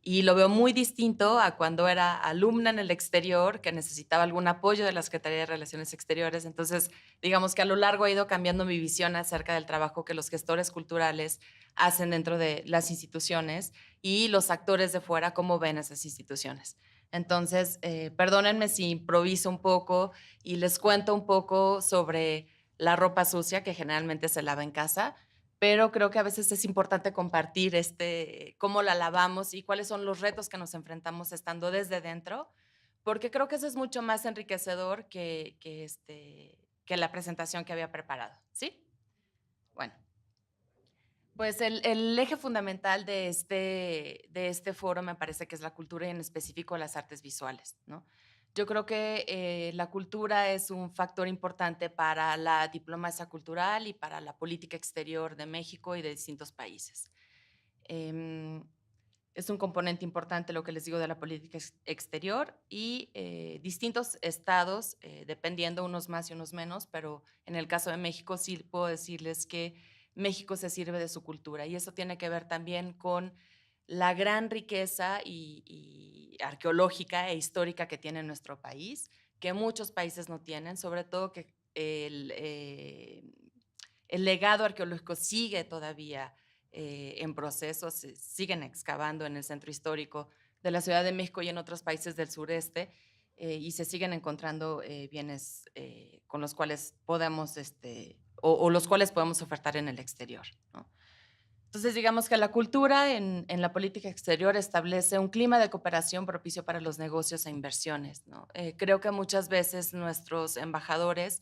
y lo veo muy distinto a cuando era alumna en el exterior, que necesitaba algún apoyo de la Secretaría de Relaciones Exteriores. Entonces, digamos que a lo largo he ido cambiando mi visión acerca del trabajo que los gestores culturales hacen dentro de las instituciones y los actores de fuera, cómo ven esas instituciones. Entonces, perdónenme si improviso un poco y les cuento un poco sobre la ropa sucia que generalmente se lava en casa, pero creo que a veces es importante compartir cómo la lavamos y cuáles son los retos que nos enfrentamos estando desde dentro, porque creo que eso es mucho más enriquecedor que la presentación que había preparado, ¿sí? Bueno. Pues el eje fundamental de este foro me parece que es la cultura y en específico las artes visuales, ¿no? Yo creo que la cultura es un factor importante para la diplomacia cultural y para la política exterior de México y de distintos países. Es un componente importante, lo que les digo, de la política exterior y distintos estados, dependiendo unos más y unos menos, pero en el caso de México sí puedo decirles que México se sirve de su cultura y eso tiene que ver también con la gran riqueza y arqueológica e histórica que tiene nuestro país, que muchos países no tienen, sobre todo que El legado arqueológico sigue todavía en proceso, se siguen excavando en el centro histórico de la Ciudad de México y en otros países del sureste, y se siguen encontrando bienes con los cuales podemos, o los cuales podemos ofertar en el exterior, ¿no? Entonces, digamos que la cultura en la política exterior establece un clima de cooperación propicio para los negocios e inversiones, ¿no? Creo que muchas veces nuestros embajadores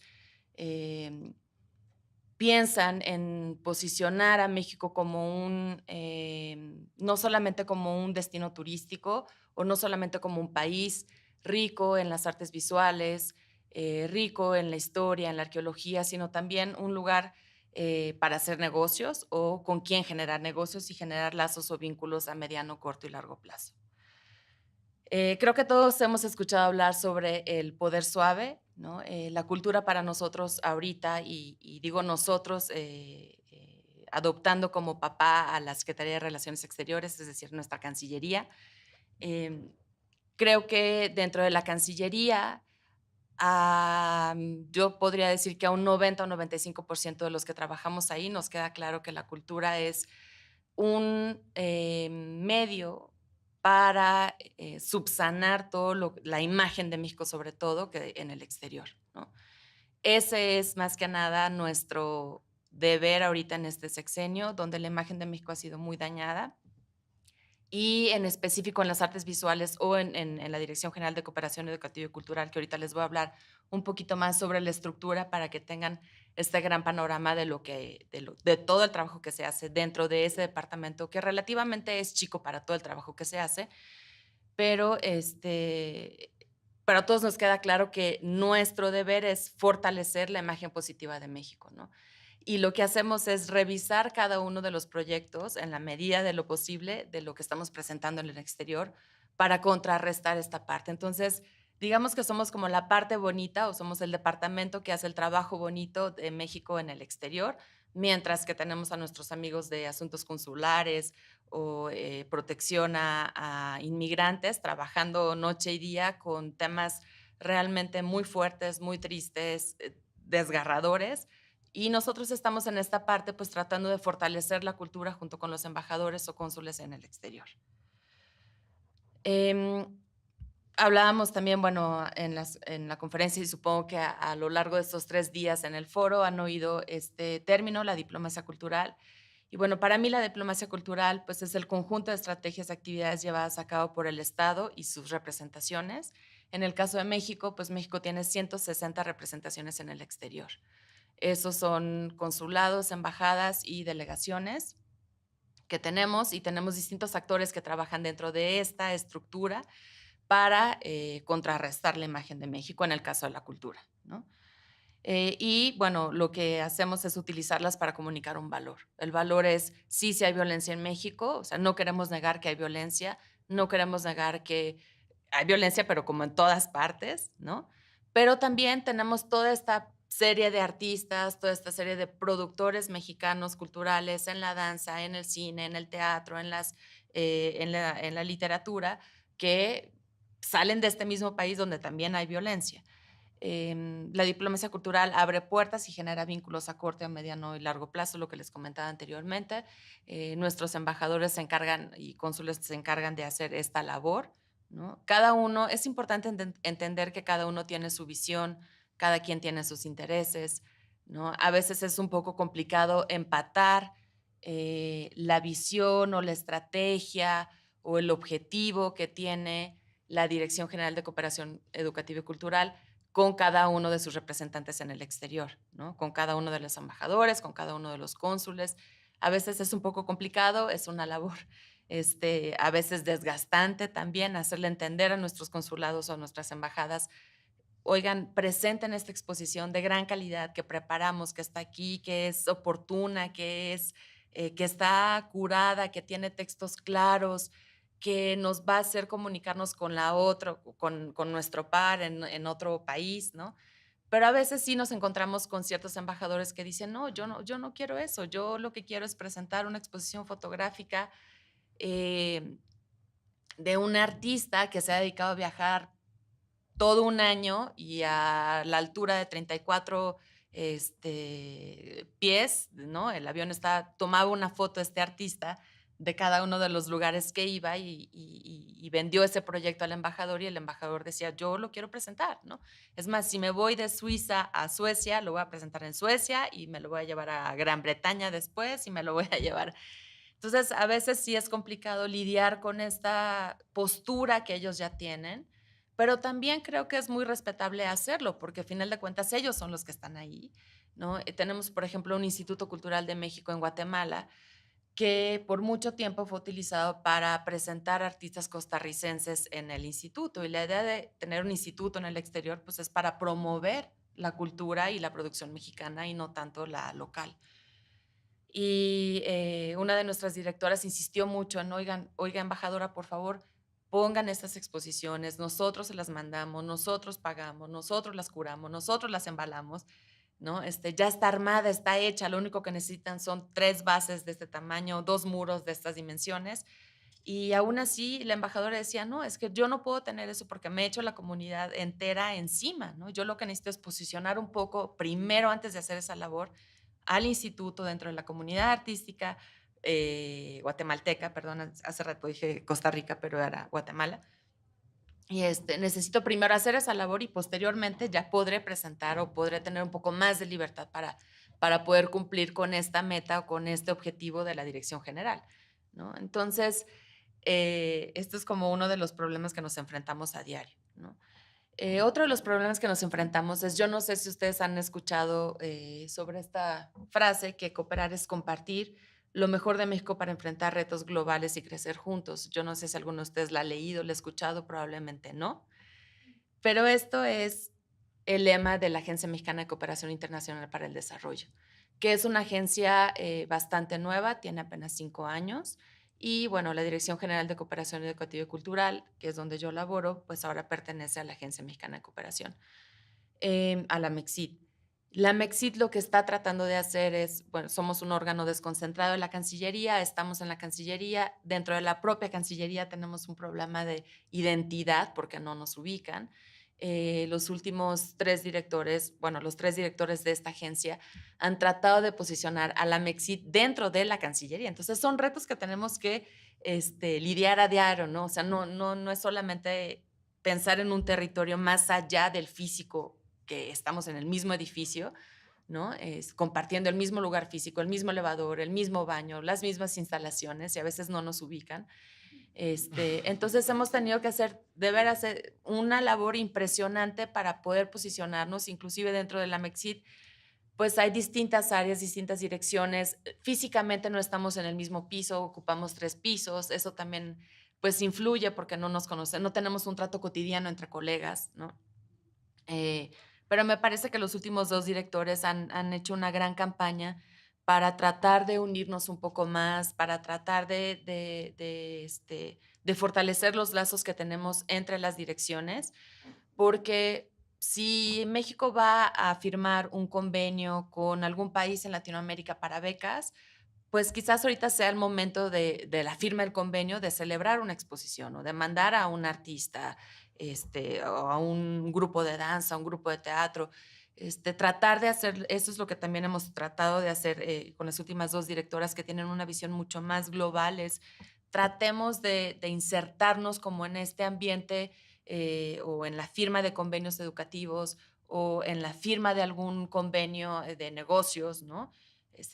piensan en posicionar a México como no solamente como un destino turístico o no solamente como un país rico en las artes visuales, rico en la historia, en la arqueología, sino también un lugar para hacer negocios o con quien generar negocios y generar lazos o vínculos a mediano, corto y largo plazo. Creo que todos hemos escuchado hablar sobre el poder suave, ¿no? La cultura para nosotros ahorita, y digo nosotros, adoptando como papá a la Secretaría de Relaciones Exteriores, es decir, nuestra Cancillería. Creo que dentro de la Cancillería, yo podría decir que a un 90 o 95% de los que trabajamos ahí nos queda claro que la cultura es un medio para subsanar la imagen de México, sobre todo que en el exterior, ¿no? Ese es más que nada nuestro deber ahorita en este sexenio, donde la imagen de México ha sido muy dañada, y en específico en las artes visuales o en la Dirección General de Cooperación Educativa y Cultural, que ahorita les voy a hablar un poquito más sobre la estructura para que tengan este gran panorama de todo el trabajo que se hace dentro de ese departamento, que relativamente es chico para todo el trabajo que se hace, pero para todos nos queda claro que nuestro deber es fortalecer la imagen positiva de México, ¿no? Y lo que hacemos es revisar cada uno de los proyectos en la medida de lo posible de lo que estamos presentando en el exterior para contrarrestar esta parte. Entonces, digamos que somos como la parte bonita o somos el departamento que hace el trabajo bonito de México en el exterior, mientras que tenemos a nuestros amigos de asuntos consulares o protección a inmigrantes trabajando noche y día con temas realmente muy fuertes, muy tristes, desgarradores, y nosotros estamos en esta parte, pues tratando de fortalecer la cultura junto con los embajadores o cónsules en el exterior. Hablábamos también, bueno, en la conferencia, y supongo que a lo largo de estos 3 días en el foro han oído este término, la diplomacia cultural. Y bueno, para mí la diplomacia cultural, pues, es el conjunto de estrategias y actividades llevadas a cabo por el Estado y sus representaciones. En el caso de México, pues México tiene 160 representaciones en el exterior. Esos son consulados, embajadas y delegaciones que tenemos, y tenemos distintos actores que trabajan dentro de esta estructura para contrarrestar la imagen de México en el caso de la cultura, ¿no? Y bueno, lo que hacemos es utilizarlas para comunicar un valor. El valor es, sí, sí hay violencia en México, o sea, no queremos negar que hay violencia, no queremos negar que hay violencia, pero como en todas partes, ¿no? Pero también tenemos toda esta serie de artistas, toda esta serie de productores mexicanos culturales en la danza, en el cine, en el teatro, en la literatura, que salen de este mismo país donde también hay violencia. La diplomacia cultural abre puertas y genera vínculos a corto, a mediano y largo plazo, lo que les comentaba anteriormente. Nuestros embajadores se encargan y cónsules se encargan de hacer esta labor, ¿no? Cada uno, es importante entender que cada uno tiene su visión, cada quien tiene sus intereses, ¿no? A veces es un poco complicado empatar la visión o la estrategia o el objetivo que tiene la Dirección General de Cooperación Educativa y Cultural con cada uno de sus representantes en el exterior, ¿no? Con cada uno de los embajadores, con cada uno de los cónsules. A veces es un poco complicado, es una labor a veces desgastante también hacerle entender a nuestros consulados o a nuestras embajadas: oigan, presenten esta exposición de gran calidad que preparamos, que está aquí, que es oportuna, que está curada, que tiene textos claros, que nos va a hacer comunicarnos con la otra, con nuestro par en otro país, ¿no? Pero a veces sí nos encontramos con ciertos embajadores que dicen: no, yo no quiero eso, yo lo que quiero es presentar una exposición fotográfica eh, de un artista que se ha dedicado a viajar todo un año y a la altura de 34 pies, ¿no? El avión tomaba una foto este artista de cada uno de los lugares que iba y vendió ese proyecto al embajador y el embajador decía, yo lo quiero presentar, ¿no? Es más, si me voy de Suiza a Suecia, lo voy a presentar en Suecia y me lo voy a llevar a Gran Bretaña después y me lo voy a llevar. Entonces, a veces sí es complicado lidiar con esta postura que ellos ya tienen, pero también creo que es muy respetable hacerlo, porque a final de cuentas ellos son los que están ahí, ¿no? Tenemos, por ejemplo, un Instituto Cultural de México en Guatemala, que por mucho tiempo fue utilizado para presentar artistas costarricenses en el instituto. Y la idea de tener un instituto en el exterior, pues es para promover la cultura y la producción mexicana y no tanto la local. Y una de nuestras directoras insistió mucho en, oiga, embajadora, por favor, pongan estas exposiciones, nosotros se las mandamos, nosotros pagamos, nosotros las curamos, nosotros las embalamos, ¿no? Ya está armada, está hecha, lo único que necesitan son 3 bases de este tamaño, 2 muros de estas dimensiones. Y aún así, la embajadora decía, no, es que yo no puedo tener eso porque me he hecho la comunidad entera encima, ¿no? Yo lo que necesito es posicionar un poco primero, antes de hacer esa labor, al instituto dentro de la comunidad artística guatemalteca, perdón, hace rato dije Costa Rica, pero era Guatemala. Y necesito primero hacer esa labor y posteriormente ya podré presentar o podré tener un poco más de libertad para poder cumplir con esta meta o con este objetivo de la dirección general, ¿no? Entonces, esto es como uno de los problemas que nos enfrentamos a diario, ¿no? Otro de los problemas que nos enfrentamos es, yo no sé si ustedes han escuchado sobre esta frase, que cooperar es compartir lo mejor de México para enfrentar retos globales y crecer juntos. Yo no sé si alguno de ustedes la ha leído, la ha escuchado, probablemente no. Pero esto es el lema de la Agencia Mexicana de Cooperación Internacional para el Desarrollo, que es una agencia bastante nueva, tiene apenas 5 años. Y bueno, la Dirección General de Cooperación Educativa y Cultural, que es donde yo laboro, pues ahora pertenece a la Agencia Mexicana de Cooperación, a la MEXID. La MEXID lo que está tratando de hacer es, bueno, somos un órgano desconcentrado de la Cancillería, estamos en la Cancillería, dentro de la propia Cancillería tenemos un problema de identidad porque no nos ubican. Los últimos 3 directores, bueno, los 3 directores de esta agencia han tratado de posicionar a la MEXID dentro de la Cancillería. Entonces, son retos que tenemos que lidiar a diario, ¿no? O sea, no es solamente pensar en un territorio más allá del físico, que estamos en el mismo edificio, ¿no? Compartiendo el mismo lugar físico, el mismo elevador, el mismo baño, las mismas instalaciones, y a veces no nos ubican. Entonces hemos tenido que deber hacer una labor impresionante para poder posicionarnos, inclusive dentro de la MEXID, pues hay distintas áreas, distintas direcciones. Físicamente no estamos en el mismo piso, ocupamos 3 pisos, eso también pues influye porque no nos conocen, no tenemos un trato cotidiano entre colegas, ¿no? Pero me parece que los últimos 2 directores han hecho una gran campaña para tratar de unirnos un poco más, para tratar de fortalecer los lazos que tenemos entre las direcciones, porque si México va a firmar un convenio con algún país en Latinoamérica para becas, pues quizás ahorita sea el momento de la firma del convenio, de celebrar una exposición o de mandar a un artista, o a un grupo de danza, a un grupo de teatro, tratar de hacer, eso es lo que también hemos tratado de hacer con las últimas 2 directoras que tienen una visión mucho más global, tratemos de insertarnos como en este ambiente o en la firma de convenios educativos o en la firma de algún convenio de negocios, ¿no?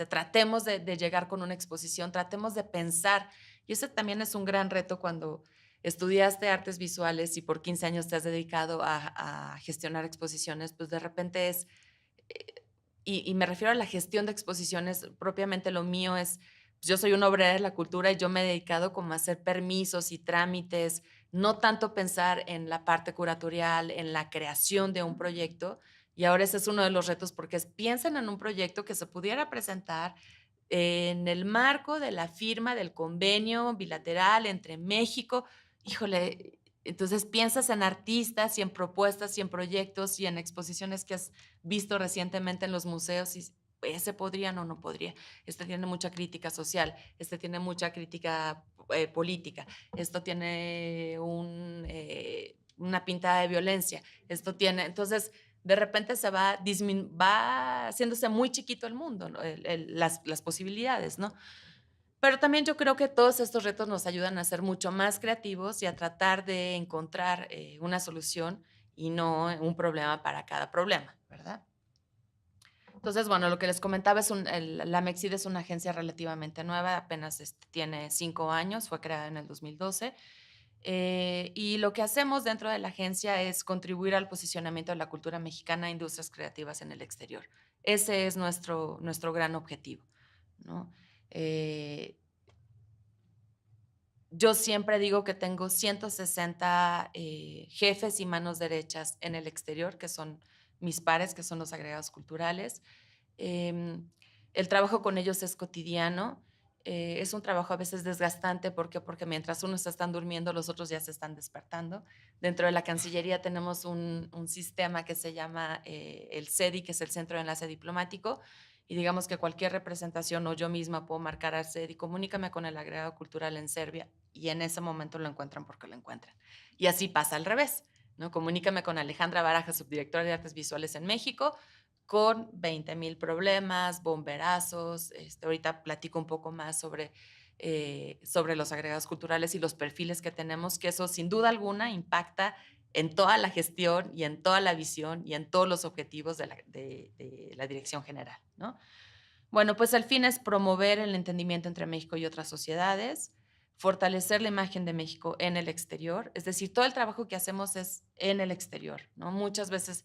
Tratemos de llegar con una exposición, tratemos de pensar, y ese también es un gran reto cuando estudiaste artes visuales y por 15 años te has dedicado a gestionar exposiciones, pues de repente y me refiero a la gestión de exposiciones, propiamente lo mío es, yo soy una obrera de la cultura y yo me he dedicado como a hacer permisos y trámites, no tanto pensar en la parte curatorial, en la creación de un proyecto, y ahora ese es uno de los retos porque piensen en un proyecto que se pudiera presentar en el marco de la firma del convenio bilateral entre México. Híjole, entonces piensas en artistas y en propuestas y en proyectos y en exposiciones que has visto recientemente en los museos y ese podría, no podría. Este tiene mucha crítica social, este tiene mucha crítica política, esto tiene una pintada de violencia, esto tiene, entonces de repente va haciéndose muy chiquito el mundo, ¿no? Las posibilidades, ¿no? Pero también yo creo que todos estos retos nos ayudan a ser mucho más creativos y a tratar de encontrar una solución y no un problema para cada problema, ¿verdad? Entonces, bueno, lo que les comentaba es la Mexid es una agencia relativamente nueva, apenas tiene 5 años, fue creada en el 2012. Y lo que hacemos dentro de la agencia es contribuir al posicionamiento de la cultura mexicana e industrias creativas en el exterior. Ese es nuestro gran objetivo, ¿no? Yo siempre digo que tengo 160 jefes y manos derechas en el exterior, que son mis pares, que son los agregados culturales. El trabajo con ellos es cotidiano. Es un trabajo a veces desgastante. ¿Por qué? Porque mientras unos están durmiendo, los otros ya se están despertando. Dentro de la Cancillería tenemos un sistema que se llama el CEDI, que es el Centro de Enlace Diplomático, y digamos que cualquier representación o yo misma puedo marcar al CEDI, comunícame con el agregado cultural en Serbia, y en ese momento lo encuentran porque lo encuentran. Y así pasa al revés, ¿no? Comunícame con Alejandra Barajas, subdirectora de Artes Visuales en México, con 20,000 problemas, bomberazos. Ahorita platico un poco más sobre los agregados culturales y los perfiles que tenemos, que eso sin duda alguna impacta en toda la gestión y en toda la visión y en todos los objetivos de la dirección general, ¿no? Bueno, pues el fin es promover el entendimiento entre México y otras sociedades, fortalecer la imagen de México en el exterior, es decir, todo el trabajo que hacemos es en el exterior, ¿no? Muchas veces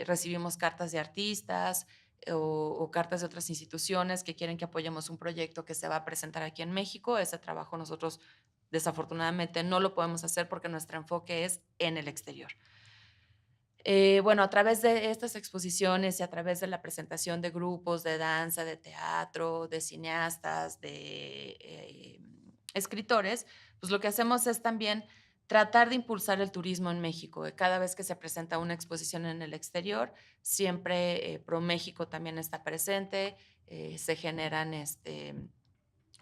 recibimos cartas de artistas o cartas de otras instituciones que quieren que apoyemos un proyecto que se va a presentar aquí en México. Ese trabajo nosotros desafortunadamente no lo podemos hacer porque nuestro enfoque es en el exterior. Bueno, a través de estas exposiciones y a través de la presentación de grupos de danza, de teatro, de cineastas, de escritores, pues lo que hacemos es también tratar de impulsar el turismo en México. Cada vez que se presenta una exposición en el exterior, siempre ProMéxico también está presente, se generan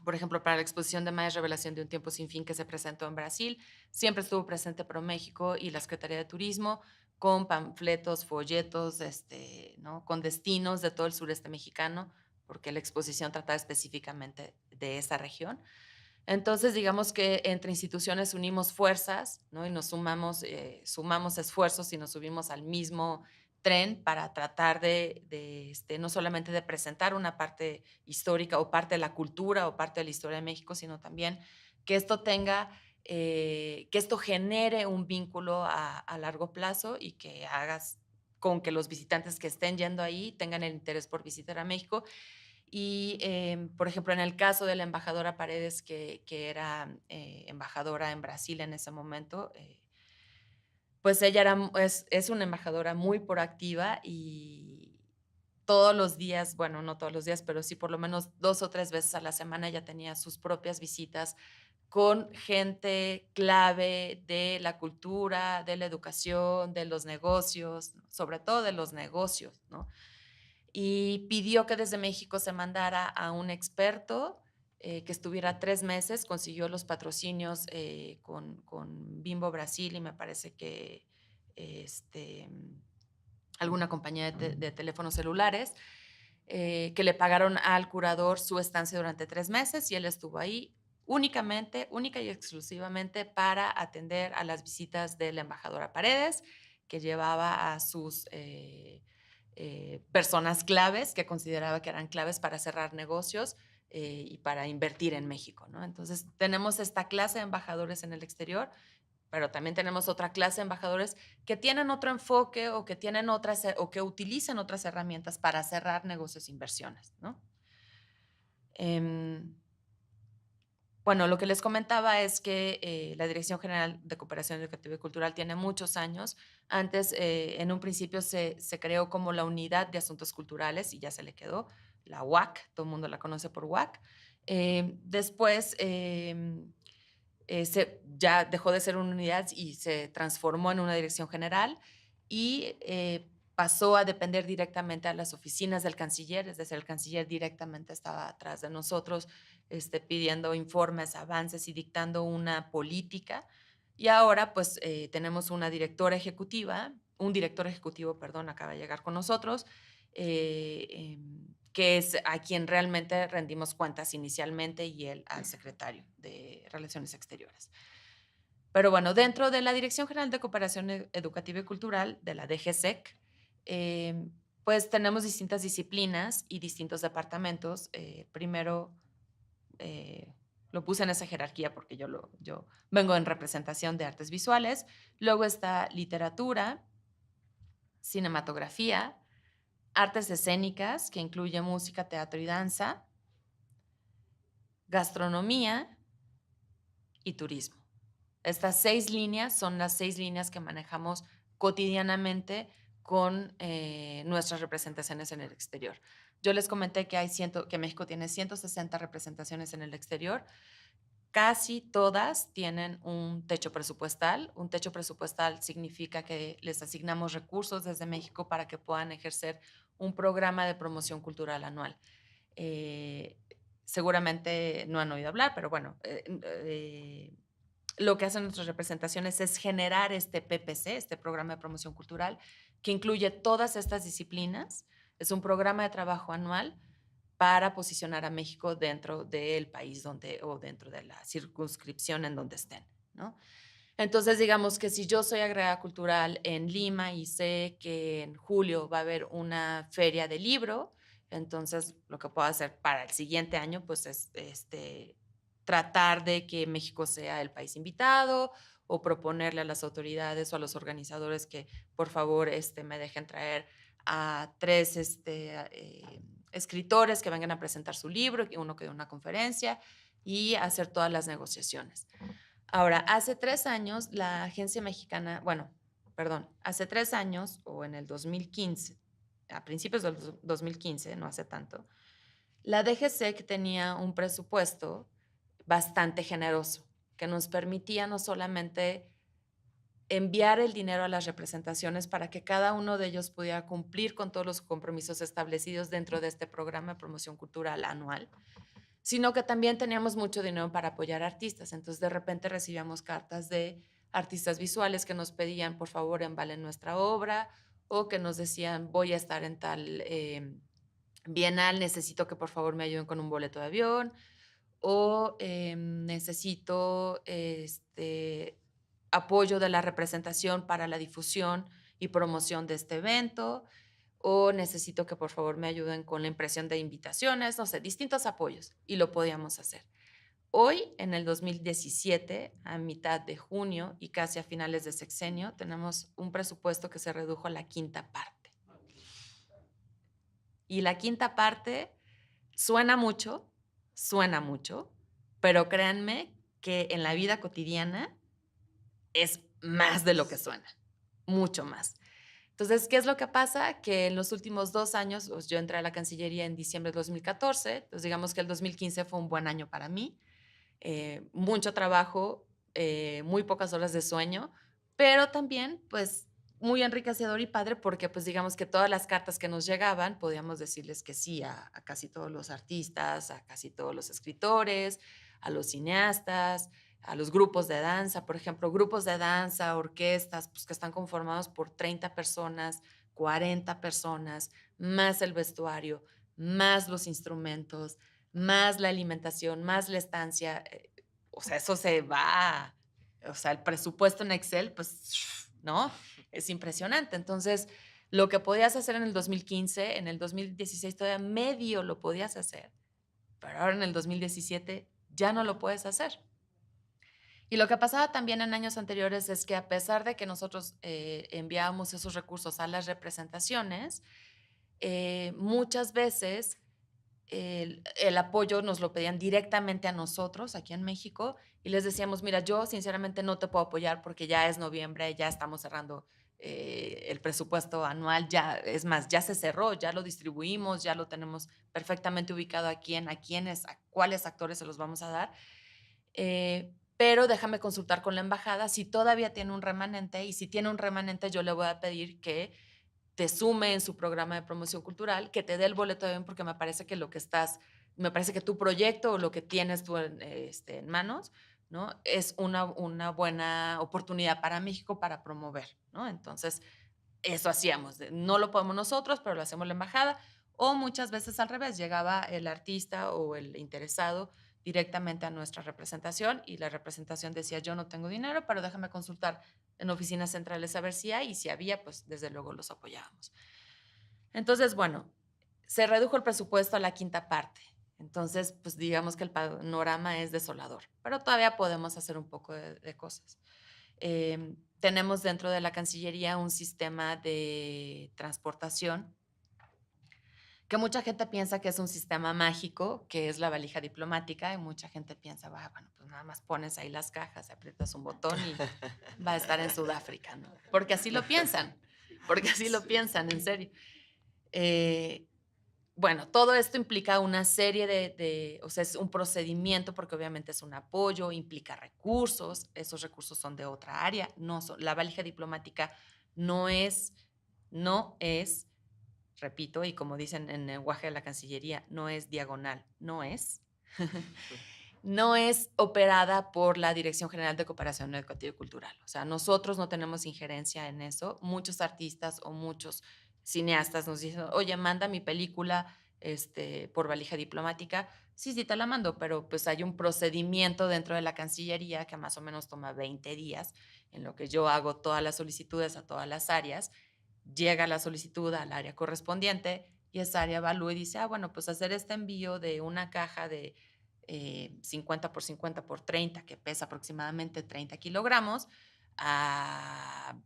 por ejemplo, para la exposición de Mayas Revelación de un tiempo sin fin que se presentó en Brasil, siempre estuvo presente ProMéxico y la Secretaría de Turismo con panfletos, folletos, ¿no? Con destinos de todo el sureste mexicano, porque la exposición trataba específicamente de esa región. Entonces, digamos que entre instituciones unimos fuerzas, ¿no? Y nos sumamos esfuerzos y nos subimos al mismo tren para tratar no solamente de presentar una parte histórica o parte de la cultura o parte de la historia de México, sino también que esto que esto genere un vínculo a largo plazo y que hagas con que los visitantes que estén yendo ahí tengan el interés por visitar a México. Y, por ejemplo, en el caso de la embajadora Paredes, que era embajadora en Brasil en ese momento, pues ella es una embajadora muy proactiva y todos los días, bueno, no todos los días, pero sí por lo menos 2 o 3 veces a la semana ella tenía sus propias visitas con gente clave de la cultura, de la educación, de los negocios, sobre todo de los negocios, ¿no? Y pidió que desde México se mandara a un experto que estuviera 3 meses, consiguió los patrocinios con Bimbo Brasil y me parece que alguna compañía de teléfonos celulares, que le pagaron al curador su estancia durante 3 meses y él estuvo ahí única y exclusivamente para atender a las visitas de la embajadora Paredes, que llevaba a sus personas claves que consideraba que eran claves para cerrar negocios y para invertir en México, ¿no? Entonces, tenemos esta clase de embajadores en el exterior, pero también tenemos otra clase de embajadores que tienen otro enfoque o o que utilizan otras herramientas para cerrar negocios e inversiones, ¿no? Bueno, lo que les comentaba es que la Dirección General de Cooperación Educativa y Cultural tiene muchos años. Antes, en un principio, se creó como la Unidad de Asuntos Culturales y ya se le quedó, la UAC, todo el mundo la conoce por UAC. Después, ya dejó de ser una unidad y se transformó en una dirección general y pasó a depender directamente a las oficinas del canciller, es decir, el canciller directamente estaba atrás de nosotros pidiendo informes, avances y dictando una política. Y ahora pues tenemos una directora ejecutiva un director ejecutivo, perdón, acaba de llegar con nosotros, que es a quien realmente rendimos cuentas inicialmente, y él al secretario de Relaciones Exteriores. Pero bueno, dentro de la Dirección General de Cooperación Educativa y Cultural, de la DGCEC, pues tenemos distintas disciplinas y distintos departamentos. Primero, lo puse en esa jerarquía porque yo vengo en representación de artes visuales. Luego está literatura, cinematografía, artes escénicas, que incluye música, teatro y danza, gastronomía y turismo. Estas 6 líneas son las 6 líneas que manejamos cotidianamente con nuestras representaciones en el exterior. Yo les comenté que México tiene 160 representaciones en el exterior. Casi todas tienen un techo presupuestal. Un techo presupuestal significa que les asignamos recursos desde México para que puedan ejercer un programa de promoción cultural anual. Seguramente no han oído hablar, pero bueno, lo que hacen nuestras representaciones es generar este PPC, este Programa de Promoción Cultural, que incluye todas estas disciplinas. Es un programa de trabajo anual para posicionar a México dentro del país o dentro de la circunscripción en donde estén, ¿no? Entonces, digamos que si yo soy agregada cultural en Lima y sé que en julio va a haber una feria de libro, entonces lo que puedo hacer para el siguiente año pues es tratar de que México sea el país invitado, o proponerle a las autoridades o a los organizadores que por favor me dejen traer a 3 escritores que vengan a presentar su libro, uno que dé una conferencia, y hacer todas las negociaciones. Ahora, hace 3 años la agencia mexicana, hace 3 años, o en el 2015, a principios del 2015, no hace tanto, la DGCEC tenía un presupuesto bastante generoso que nos permitía no solamente enviar el dinero a las representaciones para que cada uno de ellos pudiera cumplir con todos los compromisos establecidos dentro de este programa de promoción cultural anual, sino que también teníamos mucho dinero para apoyar artistas. Entonces, de repente recibíamos cartas de artistas visuales que nos pedían, por favor, embalen nuestra obra, o que nos decían, voy a estar en tal bienal, necesito que por favor me ayuden con un boleto de avión, o necesito apoyo de la representación para la difusión y promoción de este evento, o necesito que por favor me ayuden con la impresión de invitaciones, no sé, distintos apoyos, y lo podíamos hacer. Hoy, en el 2017, a mitad de junio y casi a finales de sexenio, tenemos un presupuesto que se redujo a la quinta parte. Y la quinta parte suena mucho, pero créanme que en la vida cotidiana es más de lo que suena, mucho más. Entonces, ¿qué es lo que pasa? Que en los últimos 2 años, pues yo entré a la Cancillería en diciembre de 2014, entonces digamos que el 2015 fue un buen año para mí, mucho trabajo, muy pocas horas de sueño, pero también, pues, muy enriquecedor y padre porque, pues, digamos que todas las cartas que nos llegaban, podíamos decirles que sí a casi todos los artistas, a casi todos los escritores, a los cineastas, a los grupos de danza, por ejemplo, grupos de danza, orquestas, pues, que están conformados por 30 personas, 40 personas, más el vestuario, más los instrumentos, más la alimentación, más la estancia. O sea, eso se va, o sea, el presupuesto en Excel, pues, ¿no? Es impresionante. Entonces, lo que podías hacer en el 2015, en el 2016 todavía medio lo podías hacer, pero ahora en el 2017 ya no lo puedes hacer. Y lo que pasaba también en años anteriores es que a pesar de que nosotros enviábamos esos recursos a las representaciones, muchas veces el apoyo nos lo pedían directamente a nosotros aquí en México, y les decíamos, mira, yo sinceramente no te puedo apoyar porque ya es noviembre, ya estamos cerrando el presupuesto anual, ya, es más, ya se cerró, ya lo distribuimos, ya lo tenemos perfectamente ubicado a cuáles actores se los vamos a dar. Pero déjame consultar con la embajada si todavía tiene un remanente, y si tiene un remanente yo le voy a pedir que te sume en su programa de promoción cultural, que te dé el boleto de avión, porque me parece que me parece que tu proyecto o lo que tienes tú en manos, ¿no? Es una buena oportunidad para México para promover, ¿no? Entonces, eso hacíamos. No lo podemos nosotros, pero lo hacemos la embajada. O muchas veces al revés, llegaba el artista o el interesado directamente a nuestra representación y la representación decía, yo no tengo dinero, pero déjame consultar en oficinas centrales a ver si hay, y si había, pues desde luego los apoyábamos. Entonces, bueno, se redujo el presupuesto a la quinta parte. Entonces, pues digamos que el panorama es desolador, pero todavía podemos hacer un poco de cosas. Tenemos dentro de la Cancillería un sistema de transportación que mucha gente piensa que es un sistema mágico, que es la valija diplomática, y mucha gente piensa, bueno, pues nada más pones ahí las cajas, aprietas un botón y va a estar en Sudáfrica, ¿no? Porque así lo piensan, en serio. Bueno, todo esto implica una serie o sea, es un procedimiento porque obviamente es un apoyo, implica recursos, esos recursos son de otra área, la valija diplomática no es, repito, y como dicen en el lenguaje de la Cancillería, no es diagonal, no es operada por la Dirección General de Cooperación Educativa y Cultural. O sea, nosotros no tenemos injerencia en eso. Muchos artistas o muchos cineastas nos dicen, oye, manda mi película por valija diplomática. Sí, sí, te la mando, pero pues hay un procedimiento dentro de la Cancillería que más o menos toma 20 días, en lo que yo hago todas las solicitudes a todas las áreas, llega la solicitud al área correspondiente y esa área evalúa y dice, bueno, pues hacer este envío de una caja de 50 por 50 por 30, que pesa aproximadamente 30 kilogramos, a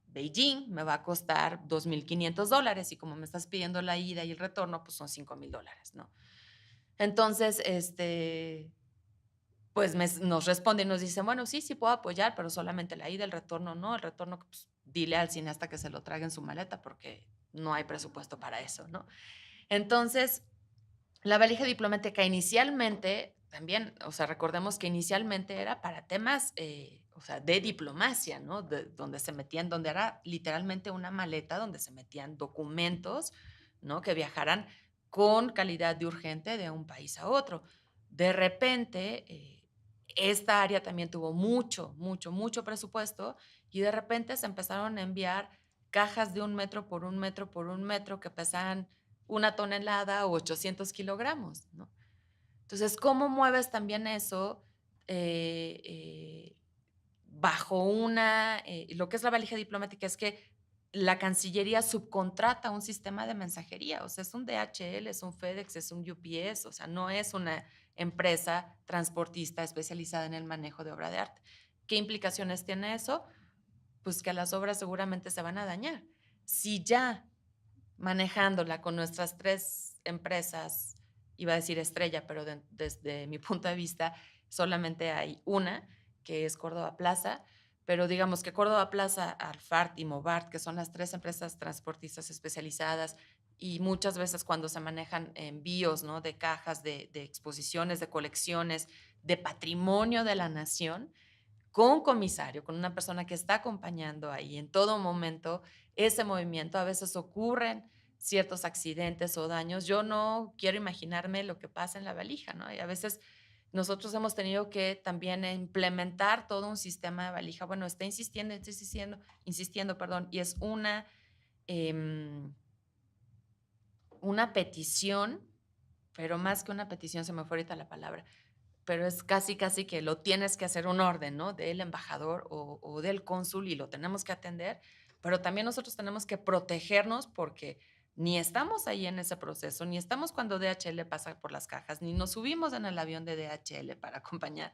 Beijing me va a costar $2,500 y como me estás pidiendo la ida y el retorno, pues son $5,000, ¿no? Entonces, pues nos responden y nos dicen, bueno, sí, sí puedo apoyar, pero solamente la ida, el retorno no, el retorno, pues dile al cineasta que se lo traiga en su maleta porque no hay presupuesto para eso, ¿no? Entonces, la valija diplomática inicialmente también, o sea, recordemos que inicialmente era para temas, o sea, de diplomacia, ¿no? Donde era literalmente una maleta donde se metían documentos, ¿no? Que viajaran con calidad de urgente de un país a otro. De repente, esta área también tuvo mucho, mucho, mucho presupuesto y de repente se empezaron a enviar cajas de 1 metro por 1 metro por 1 metro que pesaban 1 tonelada o 800 kilogramos, ¿no? Entonces, ¿cómo mueves también eso bajo lo que es la valija diplomática? Es que la Cancillería subcontrata un sistema de mensajería, o sea, es un DHL, es un FedEx, es un UPS, o sea, no es una empresa transportista especializada en el manejo de obra de arte. ¿Qué implicaciones tiene eso? Pues que las obras seguramente se van a dañar. Si ya manejándola con nuestras 3 empresas, iba a decir estrella, pero desde mi punto de vista solamente hay una, que es Córdoba Plaza, pero digamos que Córdoba Plaza, Alfart y Movart, que son las 3 empresas transportistas especializadas, y muchas veces cuando se manejan envíos, ¿no? De cajas, de exposiciones, de colecciones, de patrimonio de la nación, con comisario, con una persona que está acompañando ahí en todo momento ese movimiento. A veces ocurren ciertos accidentes o daños. Yo no quiero imaginarme lo que pasa en la valija, ¿no? Y a veces nosotros hemos tenido que también implementar todo un sistema de valija. Bueno, insistiendo, perdón, y es una petición, pero más que una petición, se me fue ahorita la palabra, pero es casi, casi que lo tienes que hacer un orden, ¿no? Del embajador o del cónsul y lo tenemos que atender, pero también nosotros tenemos que protegernos porque ni estamos ahí en ese proceso, ni estamos cuando DHL pasa por las cajas, ni nos subimos en el avión de DHL para acompañar,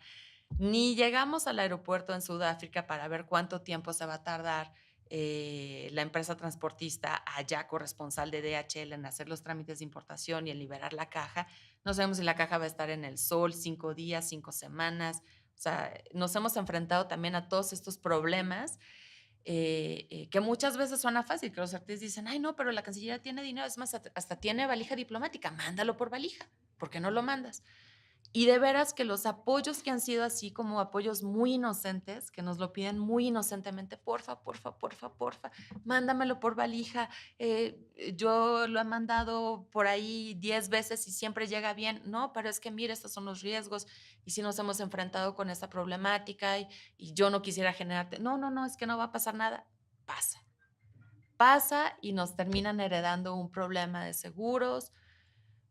ni llegamos al aeropuerto en Sudáfrica para ver cuánto tiempo se va a tardar la empresa transportista allá corresponsal de DHL en hacer los trámites de importación y en liberar la caja. No sabemos si la caja va a estar en el sol 5 días, 5 semanas. O sea, nos hemos enfrentado también a todos estos problemas que muchas veces suena fácil, que los artistas dicen, ay, no, pero la Cancillería tiene dinero, es más, hasta tiene valija diplomática, mándalo por valija, ¿por qué no lo mandas? Y de veras que los apoyos que han sido así como apoyos muy inocentes, que nos lo piden muy inocentemente, porfa, porfa, porfa, porfa, mándamelo por valija. Yo lo he mandado por ahí 10 veces y siempre llega bien. No, pero es que mira, estos son los riesgos y si nos hemos enfrentado con esta problemática y yo no quisiera generarte. No, no, no, es que no va a pasar nada. Pasa. pasa y nos terminan heredando un problema de seguros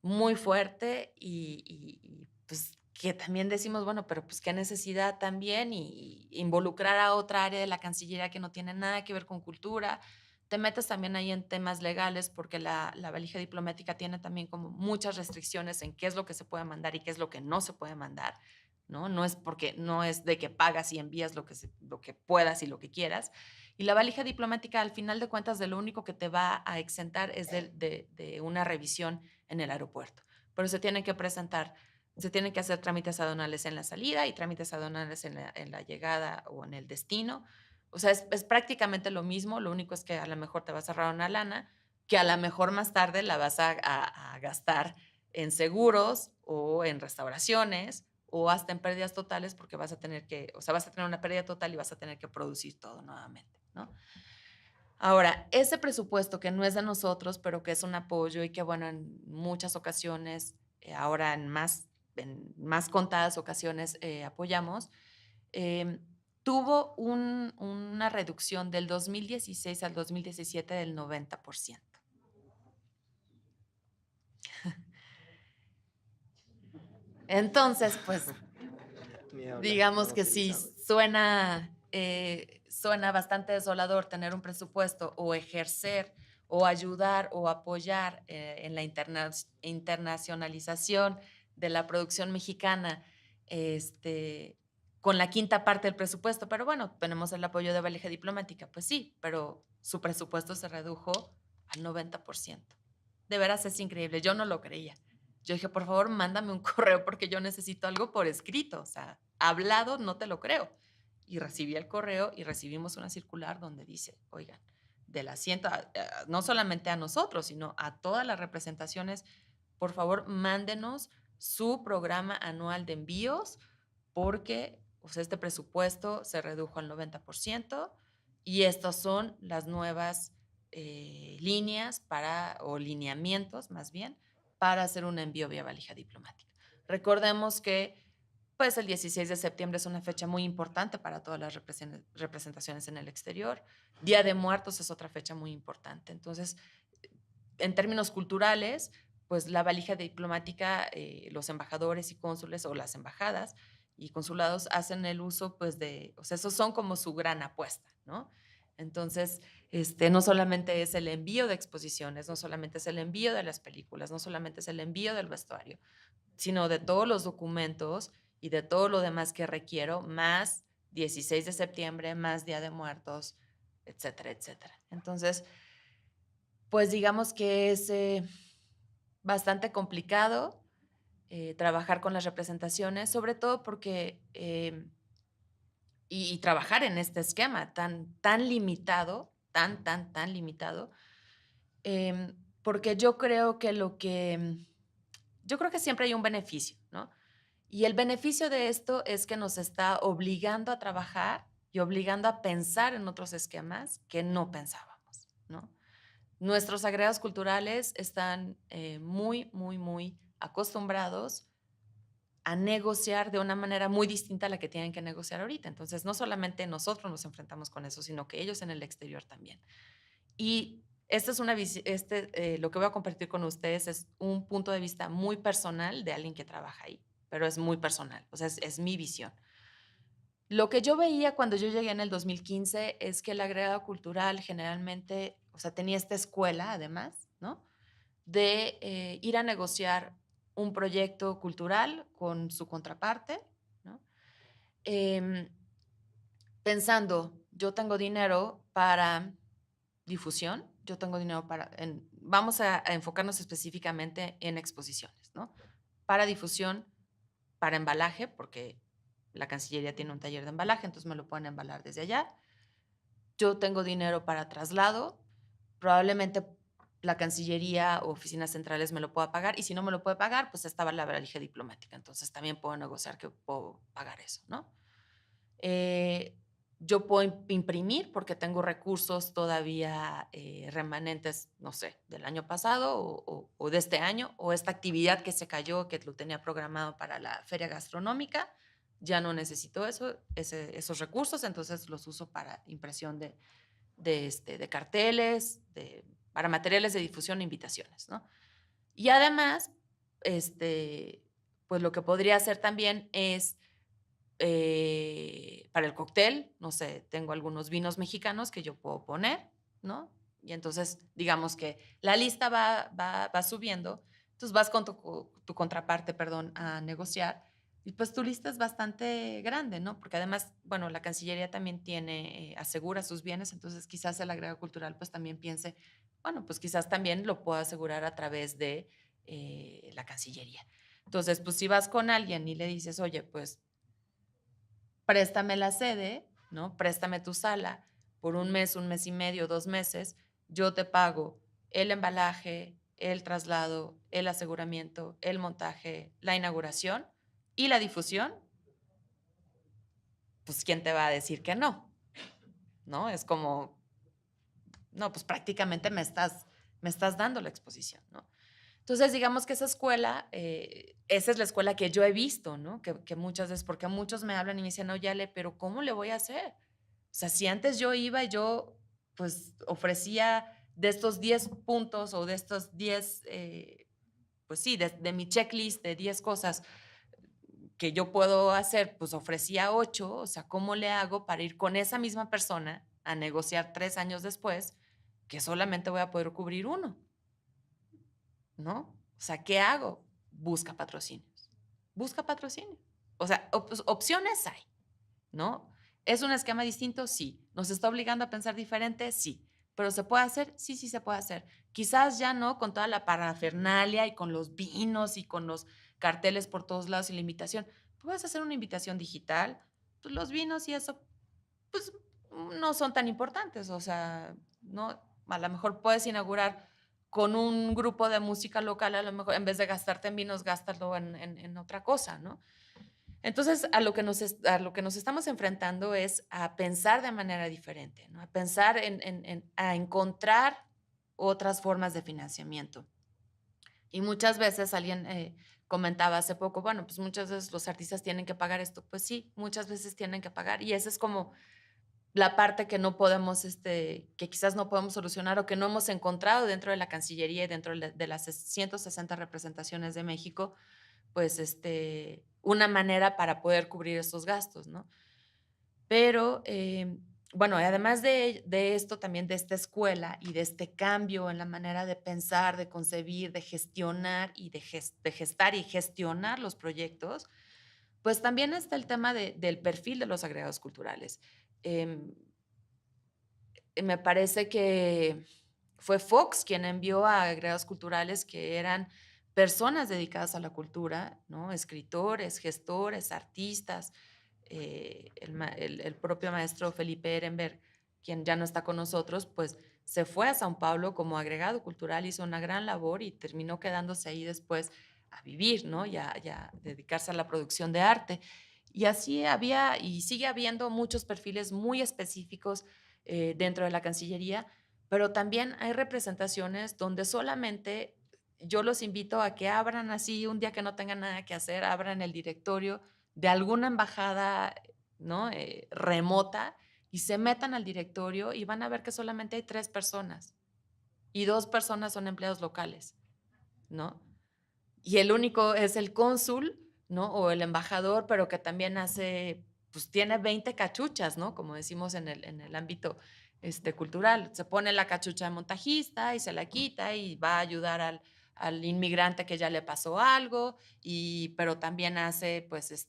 muy fuerte y, pues que también decimos, bueno, pero pues qué necesidad también y involucrar a otra área de la Cancillería que no tiene nada que ver con cultura. Te metes también ahí en temas legales porque la valija diplomática tiene también como muchas restricciones en qué es lo que se puede mandar y qué es lo que no se puede mandar, ¿no? No es de que pagas y envías lo que puedas y lo que quieras. Y la valija diplomática, al final de cuentas, de lo único que te va a exentar es de una revisión en el aeropuerto. Pero se tienen que presentar, se tienen que hacer trámites aduanales en la salida y trámites aduanales en la llegada o en el destino. O sea, es prácticamente lo mismo, lo único es que a lo mejor te vas a ahorrar una lana, que a lo mejor más tarde la vas a gastar en seguros o en restauraciones o hasta en pérdidas totales porque vas a tener que, o sea, vas a tener una pérdida total y vas a tener que producir todo nuevamente, ¿no? Ahora, ese presupuesto que no es de nosotros, pero que es un apoyo y que, bueno, en muchas ocasiones, ahora en más contadas ocasiones apoyamos, eh, tuvo una reducción del 2016 al 2017 del 90%. Entonces, pues, digamos que sí, suena bastante desolador tener un presupuesto o ejercer o ayudar o apoyar en la internacionalización de la producción mexicana con la quinta parte del presupuesto. Pero bueno, tenemos el apoyo de Valija Diplomática. Pues sí, pero su presupuesto se redujo al 90%. De veras es increíble. Yo no lo creía. Yo dije, por favor, mándame un correo porque yo necesito algo por escrito. O sea, hablado no te lo creo. Y recibí el correo y recibimos una circular donde dice, oigan, del asiento, no solamente a nosotros, sino a todas las representaciones, por favor, mándenos su programa anual de envíos porque o sea, este presupuesto se redujo al 90% y estas son las nuevas líneas o lineamientos más bien para hacer un envío vía valija diplomática. Recordemos que pues el 16 de septiembre es una fecha muy importante para todas las representaciones en el exterior. Día de Muertos es otra fecha muy importante. Entonces, en términos culturales, pues la valija diplomática, los embajadores y cónsules o las embajadas y consulados hacen el uso pues o sea, esos son como su gran apuesta, ¿no? Entonces, no solamente es el envío de exposiciones, no solamente es el envío de las películas, no solamente es el envío del vestuario, sino de todos los documentos y de todo lo demás que requiero, más 16 de septiembre, más Día de Muertos, etcétera, etcétera. Entonces, pues digamos que es bastante complicado trabajar con las representaciones, sobre todo porque, y trabajar en este esquema tan limitado, tan limitado, porque yo creo que siempre hay un beneficio, ¿no? Y el beneficio de esto es que nos está obligando a trabajar y obligando a pensar en otros esquemas que no pensábamos, ¿no? Nuestros agregados culturales están muy acostumbrados a negociar de una manera muy distinta a la que tienen que negociar ahorita. Entonces, no solamente nosotros nos enfrentamos con eso, sino que ellos en el exterior también. Y esta es lo que voy a compartir con ustedes es un punto de vista muy personal de alguien que trabaja ahí, pero es muy personal, o sea, es mi visión. Lo que yo veía cuando yo llegué en el 2015 es que el agregado cultural generalmente, o sea, tenía esta escuela además, ¿no? De ir a negociar un proyecto cultural con su contraparte, ¿no? Em, pensando, yo tengo dinero para difusión, yo tengo dinero vamos a enfocarnos específicamente en exposiciones, ¿no? Para difusión, para embalaje, porque la Cancillería tiene un taller de embalaje, entonces me lo pueden embalar desde allá. Yo tengo dinero para traslado, probablemente la Cancillería o oficinas centrales me lo pueda pagar, y si no me lo puede pagar, pues estaba la valija diplomática, entonces también puedo negociar que puedo pagar eso, ¿no? Yo puedo imprimir porque tengo recursos todavía remanentes, no sé, del año pasado o de este año, o esta actividad que se cayó, que lo tenía programado para la feria gastronómica, ya no necesito esos recursos, entonces los uso para impresión de carteles, para materiales de difusión e invitaciones, ¿no? Y además, pues lo que podría hacer también es para el cóctel, no sé, tengo algunos vinos mexicanos que yo puedo poner, ¿no? Y entonces, digamos que la lista va subiendo, entonces vas con tu contraparte, perdón, a negociar, y pues tu lista es bastante grande, ¿no? Porque además, bueno, la Cancillería también asegura sus bienes, entonces quizás el agregado cultural pues también piense, bueno, pues quizás también lo puedo asegurar a través de la Cancillería. Entonces, pues si vas con alguien y le dices, oye, pues préstame la sede, ¿no? Préstame tu sala por un mes y medio, 2 meses, yo te pago el embalaje, el traslado, el aseguramiento, el montaje, la inauguración y la difusión, pues ¿quién te va a decir que no? ¿No? Es como, no, pues prácticamente me estás dando la exposición, ¿no? Entonces, digamos que esa escuela, esa es la escuela que yo he visto, ¿no? Que muchas veces, porque muchos me hablan y me dicen, oye, Ale, pero ¿cómo le voy a hacer? O sea, si antes yo iba y yo, pues, ofrecía de estos 10 puntos o de estos 10, pues sí, de mi checklist de 10 cosas que yo puedo hacer, pues ofrecía 8, o sea, ¿cómo le hago para ir con esa misma persona a negociar 3 años después que solamente voy a poder cubrir uno? ¿No? O sea, ¿qué hago? Busca patrocinios. Busca patrocinio. O sea, opciones hay, ¿no? ¿Es un esquema distinto? Sí. ¿Nos está obligando a pensar diferente? Sí. ¿Pero se puede hacer? Sí, sí se puede hacer. Quizás ya no con toda la parafernalia y con los vinos y con los carteles por todos lados y la invitación. Puedes hacer una invitación digital, pues los vinos y eso, pues no son tan importantes. O sea, no, a lo mejor puedes inaugurar con un grupo de música local, a lo mejor en vez de gastarte en vinos, gástalo en otra cosa, ¿no? Entonces, a lo que nos estamos enfrentando es a pensar de manera diferente, ¿no? A pensar a encontrar otras formas de financiamiento. Y muchas veces alguien comentaba hace poco, bueno, pues muchas veces los artistas tienen que pagar esto. Pues sí, muchas veces tienen que pagar. Y esa es como la parte que no podemos, que quizás no podemos solucionar o que no hemos encontrado dentro de la Cancillería y dentro de las 160 representaciones de México, pues, una manera para poder cubrir esos gastos, ¿no? Pero, bueno, además de esto, también de esta escuela y de este cambio en la manera de pensar, de concebir, de gestionar y de gestar y gestionar los proyectos, pues también está el tema del perfil de los agregados culturales. Em, Me parece que fue Fox quien envió a agregados culturales que eran personas dedicadas a la cultura, ¿no? Escritores, gestores, artistas. El propio maestro Felipe Ehrenberg, quien ya no está con nosotros, pues se fue a Sao Paulo como agregado cultural, hizo una gran labor y terminó quedándose ahí después a vivir, ¿no? Ya dedicarse a la producción de arte. Y así había y sigue habiendo muchos perfiles muy específicos dentro de la Cancillería, pero también hay representaciones donde solamente yo los invito a que abran así un día que no tengan nada que hacer, abran el directorio de alguna embajada, ¿no? Remota y se metan al directorio y van a ver que solamente hay 3 personas y 2 personas son empleados locales, ¿no? Y el único es el cónsul, ¿no? O el embajador, pero que también pues tiene 20 cachuchas, ¿no? Como decimos en el ámbito cultural. Se pone la cachucha de montajista y se la quita y va a ayudar al inmigrante que ya le pasó algo, pero también hace, pues,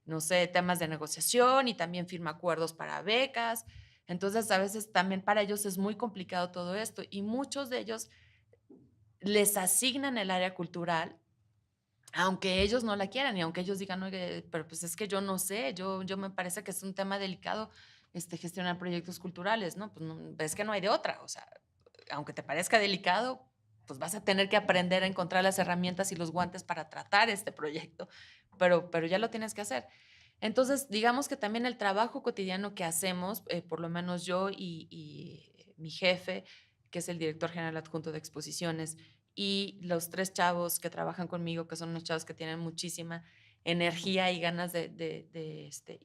no sé, temas de negociación y también firma acuerdos para becas. Entonces, a veces también para ellos es muy complicado todo esto y muchos de ellos les asignan el área cultural, aunque ellos no la quieran y aunque ellos digan, oye, pero pues es que yo no sé, yo me parece que es un tema delicado gestionar proyectos culturales, ¿no? Pues no, es que no hay de otra, o sea, aunque te parezca delicado, pues vas a tener que aprender a encontrar las herramientas y los guantes para tratar este proyecto, pero ya lo tienes que hacer. Entonces, digamos que también el trabajo cotidiano que hacemos, por lo menos yo y mi jefe, que es el director general adjunto de exposiciones, y los 3 chavos que trabajan conmigo, que son unos chavos que tienen muchísima energía y ganas y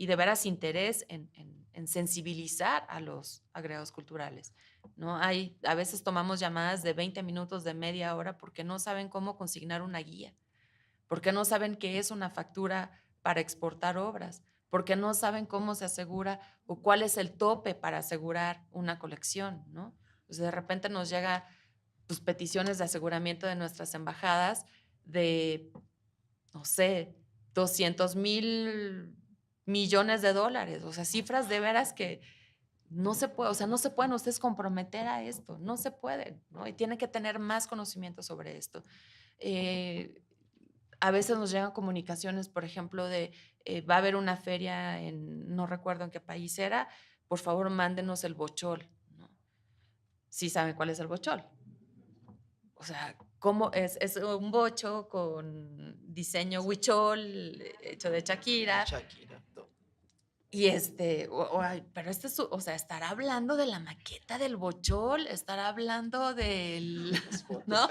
de veras interés en sensibilizar a los agregados culturales, ¿no? A veces tomamos llamadas de 20 minutos, de media hora, porque no saben cómo consignar una guía, porque no saben qué es una factura para exportar obras, porque no saben cómo se asegura o cuál es el tope para asegurar una colección, ¿no? Pues de repente nos llegan pues, peticiones de aseguramiento de nuestras embajadas de, no sé, 200,000 millones de dólares, o sea, cifras de veras que no se puede, o sea, no se pueden ustedes comprometer a esto, no se pueden, ¿no? Y tienen que tener más conocimiento sobre esto. A veces nos llegan comunicaciones, por ejemplo, de va a haber una feria en, no recuerdo en qué país era, por favor mándenos el bochol, ¿no? Sí saben cuál es el bochol. O sea, ¿cómo es un bocho con diseño huichol hecho de Shakira? Shakira. Y pero o sea, estará hablando de la maqueta del bochol, estará hablando del, ¿no?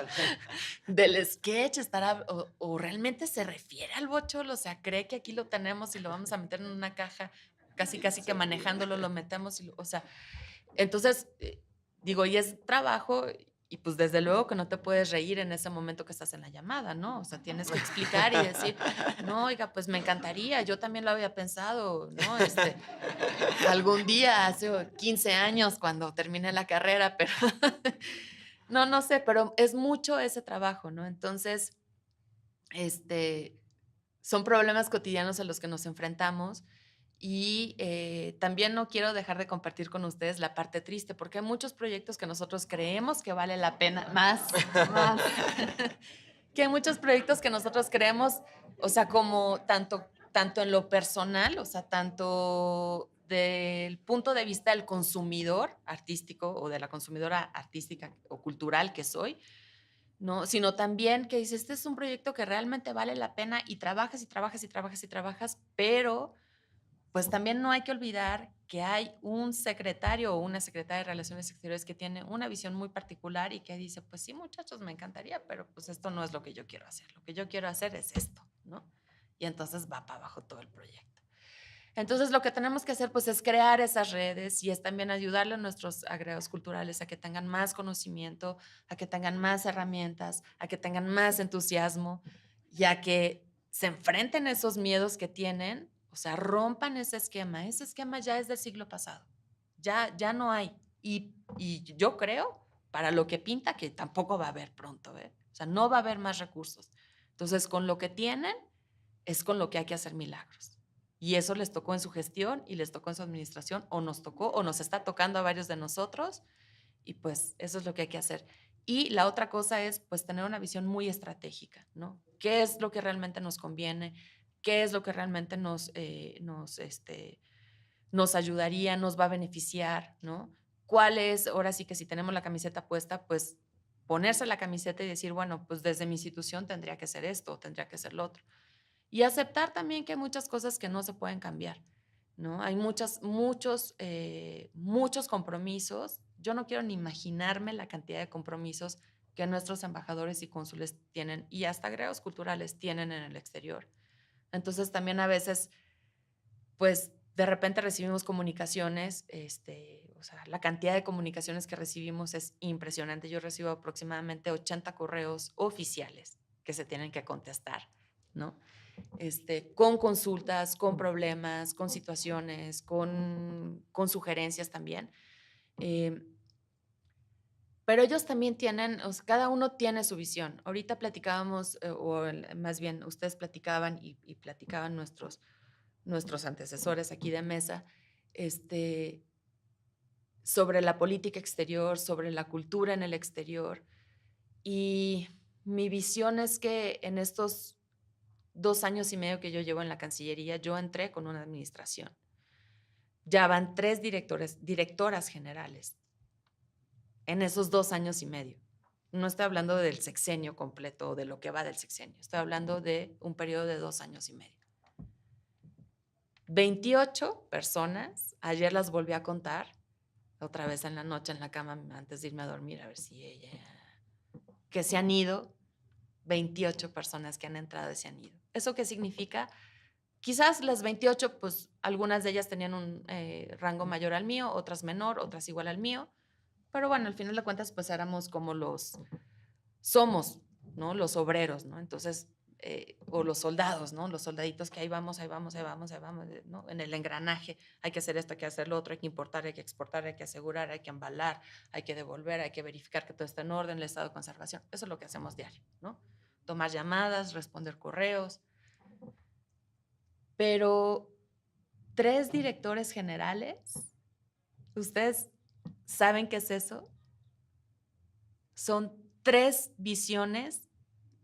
Del sketch, o realmente se refiere al bochol, o sea, cree que aquí lo tenemos y lo vamos a meter en una caja, casi que manejándolo lo metemos, o sea, entonces, digo, y es trabajo y pues desde luego que no te puedes reír en ese momento que estás en la llamada, ¿no? O sea, tienes que explicar y decir, no, oiga, pues me encantaría, yo también lo había pensado, ¿no? Algún día, hace 15 años, cuando terminé la carrera, pero no sé, pero es mucho ese trabajo, ¿no? Entonces, son problemas cotidianos a los que nos enfrentamos y también no quiero dejar de compartir con ustedes la parte triste, porque hay muchos proyectos que nosotros creemos que vale la pena, más, que hay muchos proyectos que nosotros creemos, o sea, como tanto en lo personal, o sea, tanto del punto de vista del consumidor artístico o de la consumidora artística o cultural que soy, ¿no? Sino también que dices, este es un proyecto que realmente vale la pena y trabajas y trabajas y trabajas y trabajas, pero pues también no hay que olvidar que hay un secretario o una secretaria de Relaciones Exteriores que tiene una visión muy particular y que dice, pues sí, muchachos, me encantaría, pero pues esto no es lo que yo quiero hacer. Lo que yo quiero hacer es esto, ¿no? Y entonces va para abajo todo el proyecto. Entonces, lo que tenemos que hacer, pues, es crear esas redes y es también ayudarle a nuestros agregados culturales a que tengan más conocimiento, a que tengan más herramientas, a que tengan más entusiasmo y a que se enfrenten a esos miedos que tienen, o sea, rompan ese esquema. Ese esquema ya es del siglo pasado, ya no hay. Y yo creo, para lo que pinta, que tampoco va a haber pronto, ¿eh? O sea, no va a haber más recursos. Entonces, con lo que tienen, es con lo que hay que hacer milagros. Y eso les tocó en su gestión y les tocó en su administración, o nos tocó, o nos está tocando a varios de nosotros, y pues eso es lo que hay que hacer. Y la otra cosa es pues tener una visión muy estratégica, ¿no? ¿Qué es lo que realmente nos conviene? ¿Qué es lo que realmente nos ayudaría, nos va a beneficiar, ¿no? ¿Cuál es, ahora sí que si tenemos la camiseta puesta, pues ponerse la camiseta y decir, bueno, pues desde mi institución tendría que ser esto, tendría que ser lo otro. Y aceptar también que hay muchas cosas que no se pueden cambiar, ¿no? Hay muchos compromisos. Yo no quiero ni imaginarme la cantidad de compromisos que nuestros embajadores y cónsules tienen y hasta agregados culturales tienen en el exterior. Entonces también a veces, pues de repente recibimos comunicaciones, o sea, la cantidad de comunicaciones que recibimos es impresionante. Yo recibo aproximadamente 80 correos oficiales que se tienen que contestar, ¿no? Con consultas, con problemas, con situaciones, con sugerencias también. Eh, pero ellos también tienen, o sea, cada uno tiene su visión. Ahorita platicábamos, más bien ustedes platicaban y platicaban nuestros antecesores aquí de mesa, sobre la política exterior, sobre la cultura en el exterior. Y mi visión es que en estos 2 años y medio que yo llevo en la Cancillería, yo entré con una administración. Ya van 3 directoras generales en esos 2 años y medio. No estoy hablando del sexenio completo o de lo que va del sexenio. Estoy hablando de un periodo de 2 años y medio. 28 personas, ayer las volví a contar, otra vez en la noche en la cama antes de irme a dormir, a ver si ella, que se han ido 28 personas que han entrado y se han ido. ¿Eso qué significa? Quizás las 28, pues algunas de ellas tenían un rango mayor al mío, otras menor, otras igual al mío, pero bueno, al final de cuentas, pues éramos como somos, ¿no? Los obreros, ¿no? Entonces, o los soldados, ¿no? Los soldaditos que ahí vamos, ¿no? En el engranaje, hay que hacer esto, hay que hacer lo otro, hay que importar, hay que exportar, hay que asegurar, hay que embalar, hay que devolver, hay que verificar que todo está en orden, el estado de conservación. Eso es lo que hacemos diario, ¿no? Tomar llamadas, responder correos. Pero 3 directores generales, ¿ustedes saben qué es eso? Son 3 visiones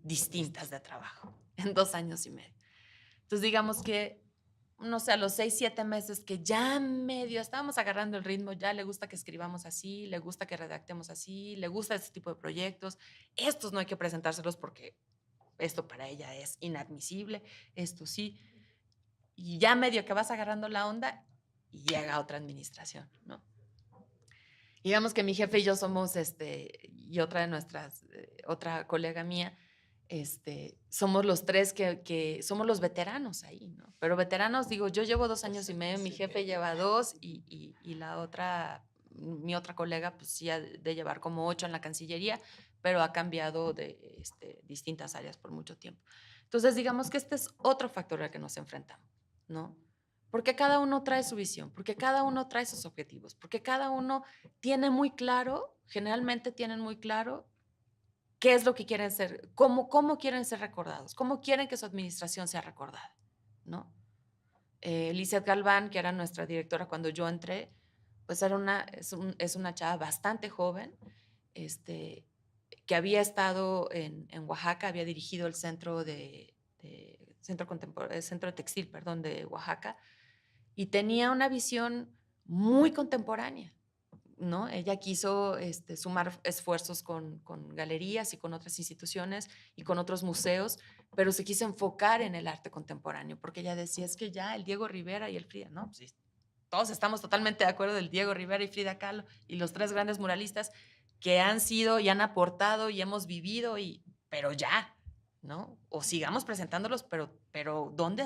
distintas de trabajo en 2 años y medio. Entonces, digamos que, no sé, a los 6, 7 meses que ya medio estábamos agarrando el ritmo, ya le gusta que escribamos así, le gusta que redactemos así, le gusta este tipo de proyectos. Estos no hay que presentárselos porque esto para ella es inadmisible, esto sí. Y ya medio que vas agarrando la onda y llega otra administración, ¿no? Digamos que mi jefe y yo somos, y otra de nuestras, otra colega mía, somos los 3 que somos los veteranos ahí, ¿no? Pero veteranos, digo, yo llevo 2 años y medio, mi jefe lleva 2 y la otra, mi otra colega, pues sí ha de llevar como 8 en la Cancillería, pero ha cambiado de distintas áreas por mucho tiempo. Entonces, digamos que este es otro factor al que nos enfrentamos, ¿no? Porque cada uno trae su visión, porque cada uno trae sus objetivos, porque cada uno tiene muy claro, generalmente tienen muy claro qué es lo que quieren ser, cómo quieren ser recordados, cómo quieren que su administración sea recordada, ¿no? Lizeth Galván, que era nuestra directora cuando yo entré, pues es una chava bastante joven, que había estado en Oaxaca, había dirigido el centro centro de textil, perdón, de Oaxaca, y tenía una visión muy contemporánea, ¿no? Ella quiso sumar esfuerzos con galerías y con otras instituciones y con otros museos, pero se quiso enfocar en el arte contemporáneo, porque ella decía, es que ya el Diego Rivera y el Frida, ¿no? Pues, sí, todos estamos totalmente de acuerdo del Diego Rivera y Frida Kahlo y los 3 grandes muralistas que han sido y han aportado y hemos vivido, pero ya, ¿no? O sigamos presentándolos, pero ¿dónde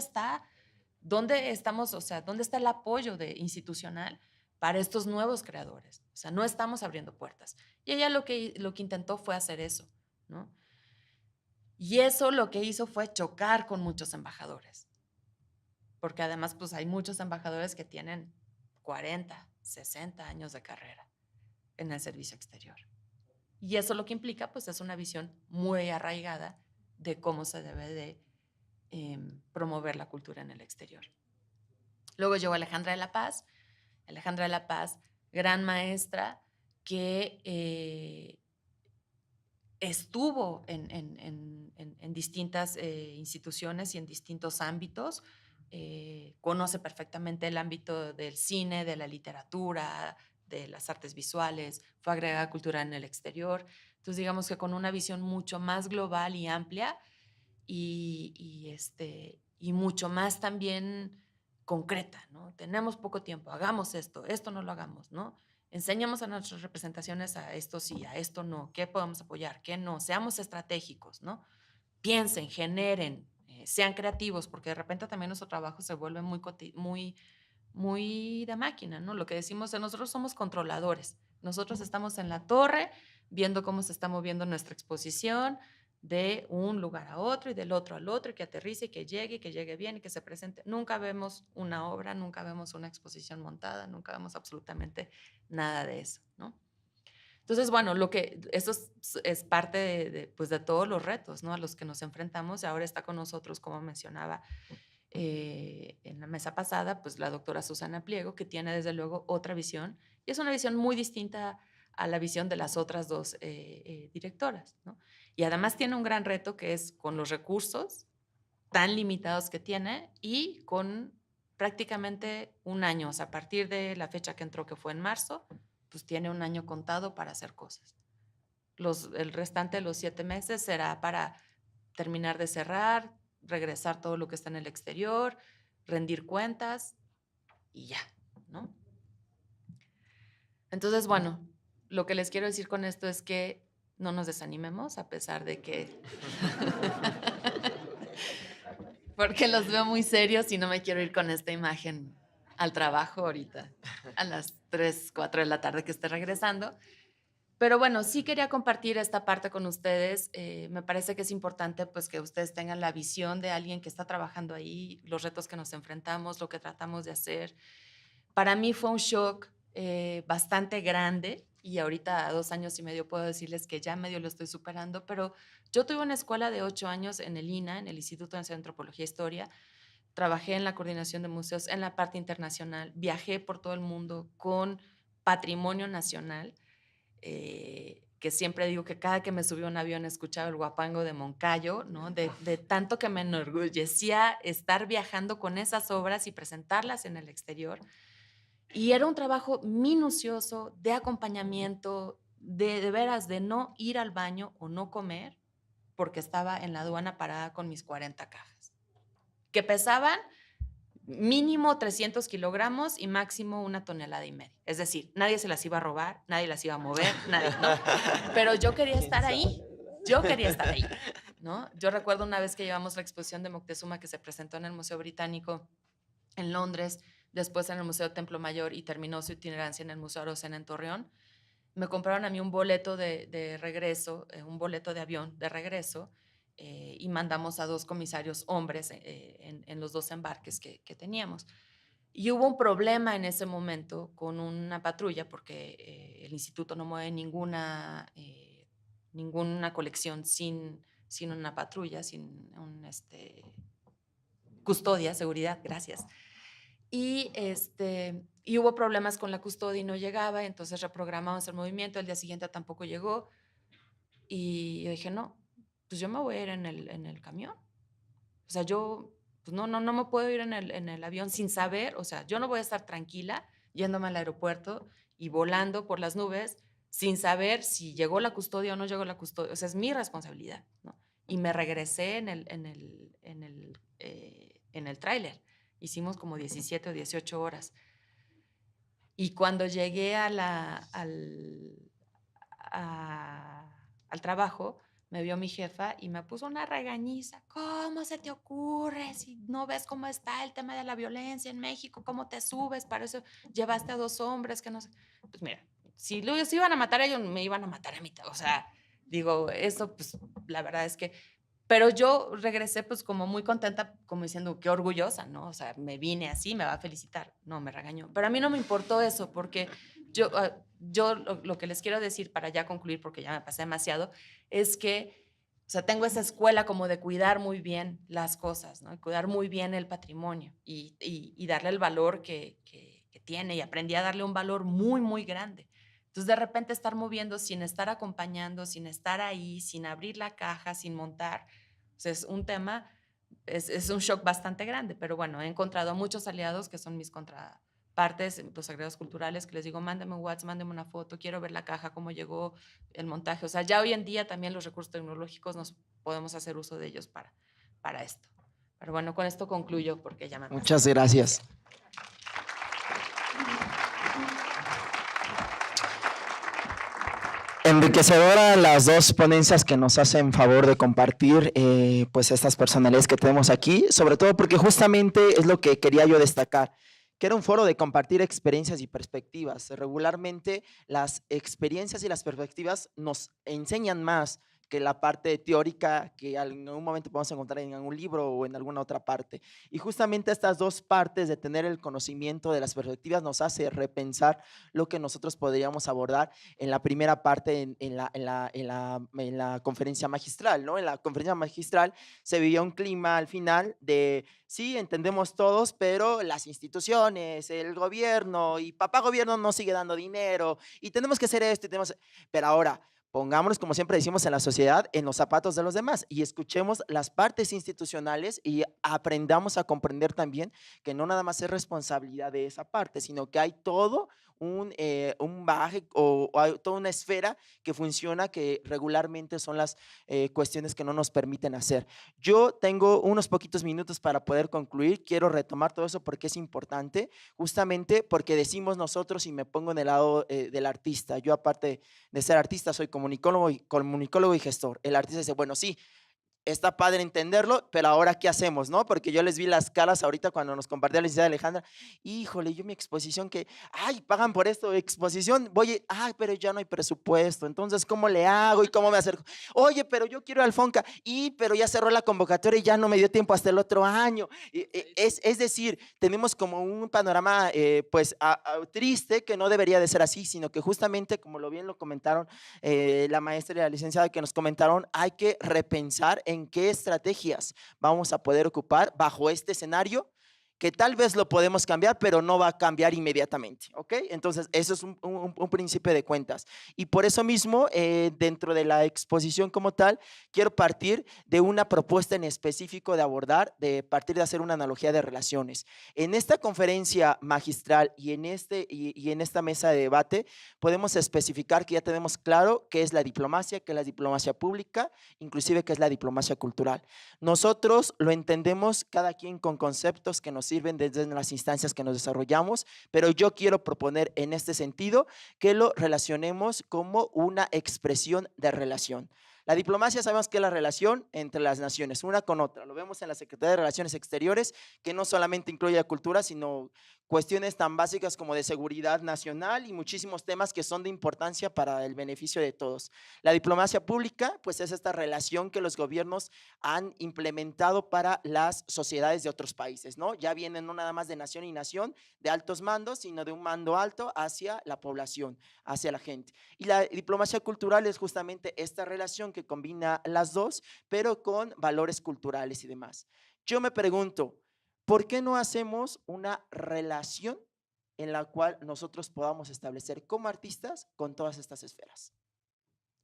estamos, o sea, dónde está el apoyo institucional para estos nuevos creadores? O sea, no estamos abriendo puertas. Y ella lo que intentó fue hacer eso, ¿no? Y eso lo que hizo fue chocar con muchos embajadores, porque además pues hay muchos embajadores que tienen 40, 60 años de carrera en el servicio exterior. Y eso lo que implica pues es una visión muy arraigada de cómo se debe de promover la cultura en el exterior. Luego llegó Alejandra de la Paz. Alejandra de la Paz, gran maestra que estuvo en distintas instituciones y en distintos ámbitos, conoce perfectamente el ámbito del cine, de la literatura, de las artes visuales, fue agregada cultura en el exterior. Entonces, digamos que con una visión mucho más global y amplia y mucho más también concreta, ¿no? Tenemos poco tiempo, hagamos esto no lo hagamos, ¿no? Enseñemos a nuestras representaciones a esto sí, a esto no, qué podemos apoyar, qué no, seamos estratégicos, ¿no? Piensen, generen, sean creativos, porque de repente también nuestro trabajo se vuelve muy de máquina, ¿no? Lo que decimos, nosotros somos controladores, nosotros estamos en la torre viendo cómo se está moviendo nuestra exposición, de un lugar a otro y del otro al otro, y que aterrice y que llegue bien y que se presente. Nunca vemos una obra, nunca vemos una exposición montada, nunca vemos absolutamente nada de eso, ¿no? Entonces, bueno, eso es parte pues de todos los retos, ¿no? A los que nos enfrentamos. Ahora está con nosotros, como mencionaba en la mesa pasada, pues la doctora Susana Pliego, que tiene desde luego otra visión, y es una visión muy distinta a la visión de las otras 2 directoras, ¿no? Y además tiene un gran reto que es con los recursos tan limitados que tiene y con prácticamente un año, o sea, a partir de la fecha que entró, que fue en marzo, pues tiene un año contado para hacer cosas. El restante de los 7 meses será para terminar de cerrar, regresar todo lo que está en el exterior, rendir cuentas y ya, ¿no? Entonces, bueno, lo que les quiero decir con esto es que no nos desanimemos a pesar de que… Porque los veo muy serios y no me quiero ir con esta imagen al trabajo ahorita, a las 3, 4 de la tarde que esté regresando. Pero bueno, sí quería compartir esta parte con ustedes. Me parece que es importante pues, que ustedes tengan la visión de alguien que está trabajando ahí, los retos que nos enfrentamos, lo que tratamos de hacer. Para mí fue un shock bastante grande y ahorita a 2 años y medio puedo decirles que ya medio lo estoy superando, pero yo tuve una escuela de 8 años en el INA, en el Instituto Nacional de Antropología e Historia. Trabajé en la coordinación de museos en la parte internacional, viajé por todo el mundo con patrimonio nacional, que siempre digo que cada que me subí a un avión escuchaba el guapango de Moncayo, ¿no? De tanto que me enorgullecía estar viajando con esas obras y presentarlas en el exterior. Y era un trabajo minucioso, de acompañamiento, de veras, de no ir al baño o no comer, porque estaba en la aduana parada con mis 40 cajas, que pesaban mínimo 300 kilogramos y máximo 1,5 toneladas. Es decir, nadie se las iba a robar, nadie las iba a mover, nadie, ¿no? Pero yo quería estar ahí, ¿no? Yo recuerdo una vez que llevamos la exposición de Moctezuma que se presentó en el Museo Británico en Londres, después en el Museo Templo Mayor y terminó su itinerancia en el Museo Arocena en Torreón. Me compraron a mí un boleto de regreso, un boleto de avión de regreso, y mandamos a 2 comisarios hombres en los 2 embarques que teníamos. Y hubo un problema en ese momento con una patrulla porque el instituto no mueve ninguna colección sin una patrulla, sin custodia, seguridad, gracias. Y hubo problemas con la custodia y no llegaba, entonces reprogramamos el movimiento, el día siguiente tampoco llegó y yo dije, no, pues yo me voy a ir en el camión. O sea, yo pues no me puedo ir en el avión sin saber, o sea, yo no voy a estar tranquila yéndome al aeropuerto y volando por las nubes sin saber si llegó la custodia o no llegó la custodia. O sea, es mi responsabilidad, ¿no? Y me regresé en el tráiler. Hicimos como 17 o 18 horas. Y cuando llegué al trabajo, me vio mi jefa y me puso una regañiza. ¿Cómo se te ocurre? Si no ves cómo está el tema de la violencia en México, ¿cómo te subes? Para eso llevaste a 2 hombres que no sé. Pues mira, si los iban a matar a ellos, me iban a matar a mí. O sea, digo, eso pues la verdad es que… Pero yo regresé pues como muy contenta, como diciendo, qué orgullosa, ¿no? O sea, me vine así, me va a felicitar. No, me regañó. Pero a mí no me importó eso porque yo lo que les quiero decir para ya concluir, porque ya me pasé demasiado, es que, o sea, tengo esa escuela como de cuidar muy bien las cosas, ¿no? Cuidar muy bien el patrimonio y darle el valor que tiene, y aprendí a darle un valor muy, muy grande. Entonces, de repente estar moviendo sin estar acompañando, sin estar ahí, sin abrir la caja, sin montar, o sea, es un tema, es un shock bastante grande, pero bueno, he encontrado muchos aliados que son mis contrapartes, los agregados culturales, que les digo, mándame un WhatsApp, mándame una foto, quiero ver la caja, cómo llegó el montaje. O sea, ya hoy en día también los recursos tecnológicos nos podemos hacer uso de ellos para esto. Pero bueno, con esto concluyo porque ya me pasé. Muchas gracias. Enriquecedora las 2 ponencias que nos hacen favor de compartir pues estas personalidades que tenemos aquí, sobre todo porque justamente es lo que quería yo destacar, que era un foro de compartir experiencias y perspectivas. Regularmente las experiencias y las perspectivas nos enseñan más que la parte teórica que en algún momento podemos encontrar en algún libro o en alguna otra parte. Y justamente estas 2 partes de tener el conocimiento de las perspectivas nos hace repensar lo que nosotros podríamos abordar en la primera parte, en la conferencia magistral, ¿no? En la conferencia magistral se vivía un clima al final de, sí, entendemos todos, pero las instituciones, el gobierno y papá gobierno no sigue dando dinero y tenemos que hacer esto, pero ahora… Pongámonos, como siempre decimos en la sociedad, en los zapatos de los demás y escuchemos las partes institucionales y aprendamos a comprender también que no nada más es responsabilidad de esa parte, sino que hay todo un bagaje o hay toda una esfera que funciona, que regularmente son las cuestiones que no nos permiten hacer. Yo tengo unos poquitos minutos para poder concluir. Quiero retomar todo eso porque es importante, justamente porque decimos nosotros, y me pongo en el lado del artista. Yo, aparte de ser artista, soy comunicólogo y gestor. El artista dice, bueno, sí, está padre entenderlo, pero ahora ¿qué hacemos, no? Porque yo les vi las caras ahorita cuando nos compartía la licenciada Alejandra. Híjole, yo mi exposición que, ay, pagan por esto, exposición, voy, ay, pero ya no hay presupuesto, entonces, ¿cómo le hago y cómo me acerco? Oye, pero yo quiero al Fonca, pero ya cerró la convocatoria y ya no me dio tiempo hasta el otro año. Es decir, tenemos como un panorama, pues, triste, que no debería de ser así, sino que justamente, como lo bien lo comentaron la maestra y la licenciada que nos comentaron, hay que repensar en qué estrategias vamos a poder ocupar bajo este escenario, que tal vez lo podemos cambiar, pero no va a cambiar inmediatamente, ¿ok? Entonces, eso es un principio de cuentas. Y por eso mismo, dentro de la exposición como tal, quiero partir de una propuesta en específico de abordar, de partir de hacer una analogía de relaciones. En esta conferencia magistral y en esta mesa de debate, podemos especificar que ya tenemos claro qué es la diplomacia, qué es la diplomacia pública, inclusive qué es la diplomacia cultural. Nosotros lo entendemos cada quien con conceptos que nos sirven desde las instancias que nos desarrollamos, pero yo quiero proponer en este sentido que lo relacionemos como una expresión de relación. La diplomacia, sabemos que es la relación entre las naciones, una con otra. Lo vemos en la Secretaría de Relaciones Exteriores, que no solamente incluye la cultura, sino cuestiones tan básicas como de seguridad nacional y muchísimos temas que son de importancia para el beneficio de todos. La diplomacia pública, pues, es esta relación que los gobiernos han implementado para las sociedades de otros países, ¿no? Ya vienen no nada más de nación y nación, de altos mandos, sino de un mando alto hacia la población, hacia la gente. Y la diplomacia cultural es justamente esta relación que combina las dos, pero con valores culturales y demás. Yo me pregunto, ¿por qué no hacemos una relación en la cual nosotros podamos establecer como artistas con todas estas esferas?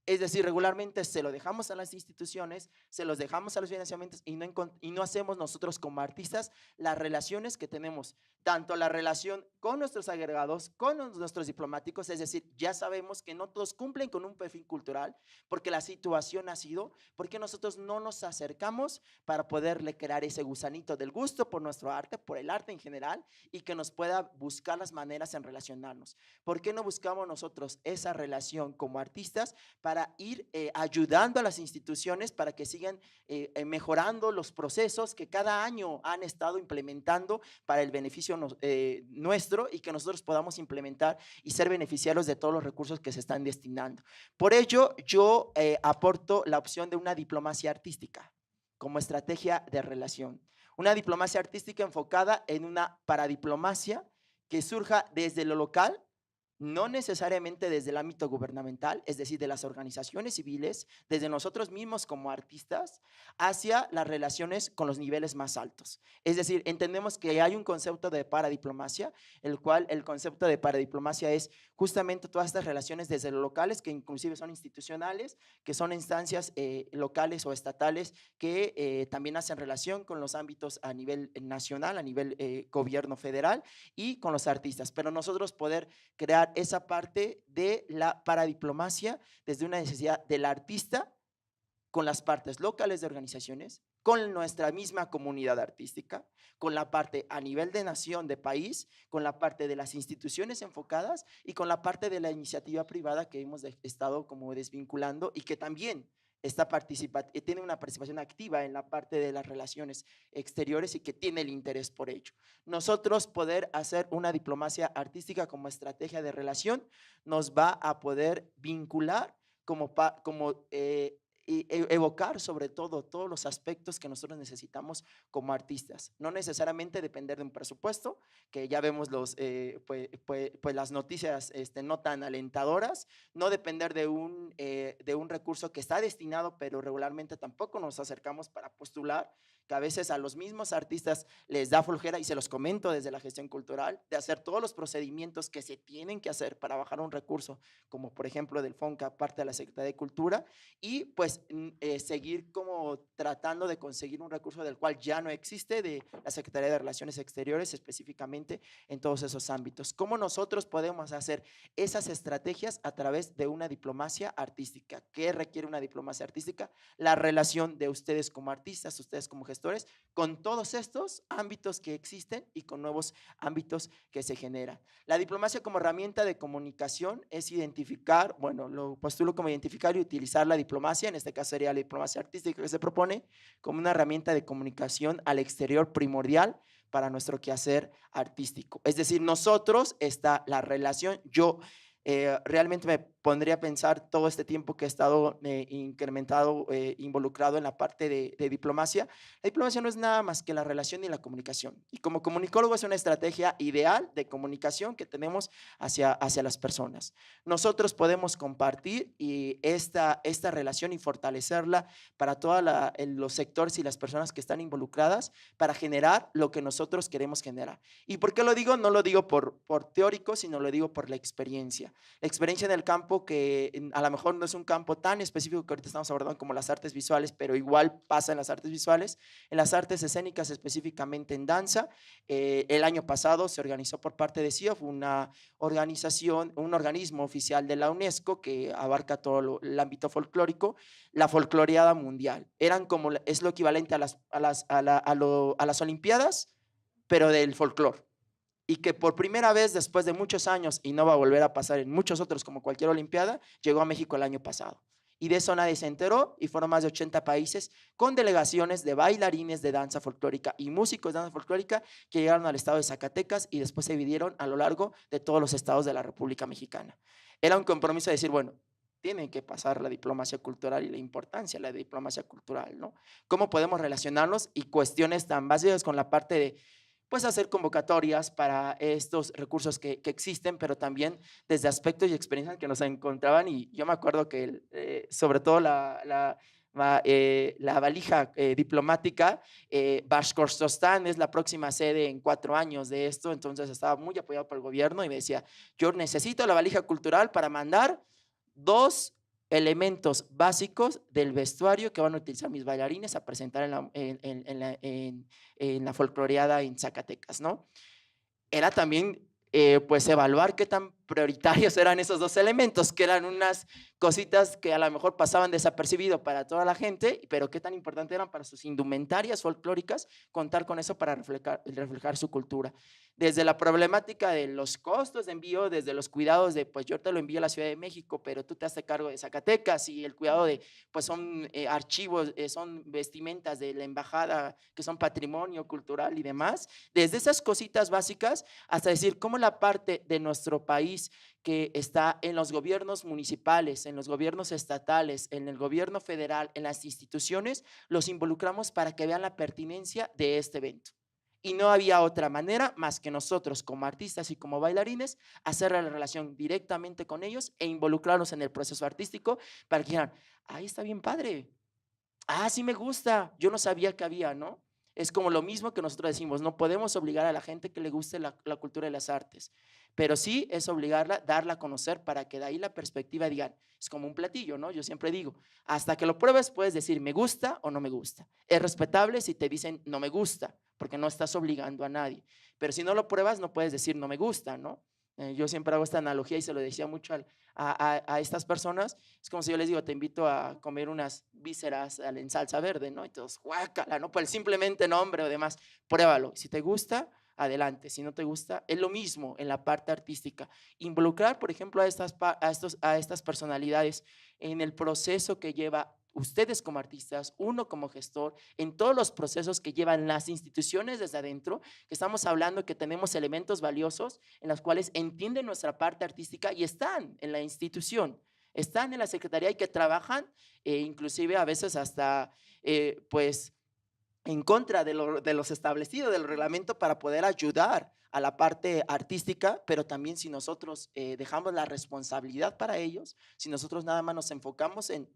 Es decir, regularmente se lo dejamos a las instituciones, se los dejamos a los financiamientos y no hacemos nosotros como artistas las relaciones que tenemos, tanto la relación con nuestros agregados, con nuestros diplomáticos, es decir, ya sabemos que no todos cumplen con un perfil cultural, porque la situación ha sido, porque nosotros no nos acercamos para poderle crear ese gusanito del gusto por nuestro arte, por el arte en general, y que nos pueda buscar las maneras en relacionarnos. ¿Por qué no buscamos nosotros esa relación como artistas para ir ayudando a las instituciones para que sigan mejorando los procesos que cada año han estado implementando para el beneficio nuestro, y que nosotros podamos implementar y ser beneficiarios de todos los recursos que se están destinando? Por ello, yo aporto la opción de una diplomacia artística como estrategia de relación. Una diplomacia artística enfocada en una paradiplomacia que surja desde lo local, no necesariamente desde el ámbito gubernamental, es decir, de las organizaciones civiles, desde nosotros mismos como artistas, hacia las relaciones con los niveles más altos. Es decir, entendemos que hay un concepto de paradiplomacia, el cual el concepto de paradiplomacia es justamente todas estas relaciones desde los locales, que inclusive son institucionales, que son instancias locales o estatales, que también hacen relación con los ámbitos a nivel nacional, a nivel gobierno federal, y con los artistas. Pero nosotros poder crear esa parte de la paradiplomacia desde una necesidad del artista con las partes locales de organizaciones, con nuestra misma comunidad artística, con la parte a nivel de nación, de país, con la parte de las instituciones enfocadas y con la parte de la iniciativa privada que hemos estado como desvinculando y que también tiene una participación activa en la parte de las relaciones exteriores y que tiene el interés por ello. Nosotros poder hacer una diplomacia artística como estrategia de relación nos va a poder vincular como evocar sobre todo todos los aspectos que nosotros necesitamos como artistas. No necesariamente depender de un presupuesto, que ya vemos pues las noticias no tan alentadoras, no depender de un recurso que está destinado, pero regularmente tampoco nos acercamos para postular, que a veces a los mismos artistas les da flojera, y se los comento desde la gestión cultural, de hacer todos los procedimientos que se tienen que hacer para bajar un recurso, como por ejemplo del FONCA, parte de la Secretaría de Cultura, y pues seguir como tratando de conseguir un recurso del cual ya no existe, de la Secretaría de Relaciones Exteriores específicamente en todos esos ámbitos. ¿Cómo nosotros podemos hacer esas estrategias a través de una diplomacia artística? ¿Qué requiere una diplomacia artística? La relación de ustedes como artistas, ustedes como gestores, con todos estos ámbitos que existen y con nuevos ámbitos que se generan. La diplomacia como herramienta de comunicación es identificar, bueno, lo postulo como identificar y utilizar la diplomacia, en este caso sería la diplomacia artística que se propone, como una herramienta de comunicación al exterior primordial para nuestro quehacer artístico. Es decir, nosotros está la relación, yo realmente me pondría a pensar todo este tiempo que he estado involucrado en la parte de diplomacia. La diplomacia no es nada más que la relación y la comunicación. Y como comunicólogo es una estrategia ideal de comunicación que tenemos hacia las personas. Nosotros podemos compartir esta relación y fortalecerla para todos los sectores y las personas que están involucradas para generar lo que nosotros queremos generar. ¿Y por qué lo digo? No lo digo por teórico, sino lo digo por la experiencia. La experiencia en el campo, que a lo mejor no es un campo tan específico que ahorita estamos abordando como las artes visuales, pero igual pasa en las artes visuales, en las artes escénicas, específicamente en danza. El año pasado se organizó por parte de CIOF una organización, un organismo oficial de la UNESCO que abarca todo el ámbito folclórico, la folcloreada mundial. Es lo equivalente a las Olimpiadas, pero del folclore. Y que por primera vez después de muchos años, y no va a volver a pasar en muchos otros como cualquier olimpiada, llegó a México el año pasado. Y de eso nadie se enteró, y fueron más de 80 países con delegaciones de bailarines de danza folclórica y músicos de danza folclórica que llegaron al estado de Zacatecas y después se dividieron a lo largo de todos los estados de la República Mexicana. Era un compromiso de decir, bueno, tienen que pasar la diplomacia cultural y la importancia de la diplomacia cultural, ¿no? ¿Cómo podemos relacionarnos? Y cuestiones tan básicas con la parte de pues hacer convocatorias para estos recursos que existen, pero también desde aspectos y experiencias que nos encontraban. Y yo me acuerdo que sobre todo la valija diplomática, Bashkortostán es la próxima sede en 4 años de esto, entonces estaba muy apoyado por el gobierno y me decía, yo necesito la valija cultural para mandar 2 elementos básicos del vestuario que van a utilizar mis bailarines a presentar en la folcloreada en Zacatecas, ¿no? Era también pues evaluar qué tan prioritarios eran esos 2 elementos, que eran unas cositas que a lo mejor pasaban desapercibido para toda la gente, pero qué tan importante eran para sus indumentarias folclóricas contar con eso para reflejar su cultura. Desde la problemática de los costos de envío, desde los cuidados de, pues yo te lo envío a la Ciudad de México, pero tú te haces cargo de Zacatecas, y el cuidado de, pues son archivos, son vestimentas de la embajada, que son patrimonio cultural y demás. Desde esas cositas básicas hasta decir cómo la parte de nuestro país que está en los gobiernos municipales, en los gobiernos estatales, en el gobierno federal, en las instituciones, los involucramos para que vean la pertinencia de este evento. Y no había otra manera más que nosotros como artistas y como bailarines hacer la relación directamente con ellos e involucrarlos en el proceso artístico para que digan, ahí está bien padre, sí me gusta, yo no sabía que había, ¿no? Es como lo mismo que nosotros decimos, no podemos obligar a la gente que le guste la cultura y las artes, pero sí es obligarla, darla a conocer para que de ahí la perspectiva digan, es como un platillo, ¿no? Yo siempre digo, hasta que lo pruebes puedes decir me gusta o no me gusta. Es respetable si te dicen no me gusta, porque no estás obligando a nadie, pero si no lo pruebas no puedes decir no me gusta, ¿no? Yo siempre hago esta analogía y se lo decía mucho a estas personas. Es como si yo les digo, te invito a comer unas vísceras en salsa verde, ¿no? Y todos, guácala, ¿no? Por el simplemente nombre o demás, pruébalo. Si te gusta, adelante. Si no te gusta, es lo mismo en la parte artística. Involucrar, por ejemplo, a estas personalidades en el proceso que lleva ustedes como artistas, uno como gestor, en todos los procesos que llevan las instituciones desde adentro, que estamos hablando que tenemos elementos valiosos en los cuales entienden nuestra parte artística y están en la institución, están en la secretaría y que trabajan inclusive a veces hasta pues en contra de los establecidos del reglamento para poder ayudar a la parte artística, pero también si nosotros dejamos la responsabilidad para ellos, si nosotros nada más nos enfocamos en,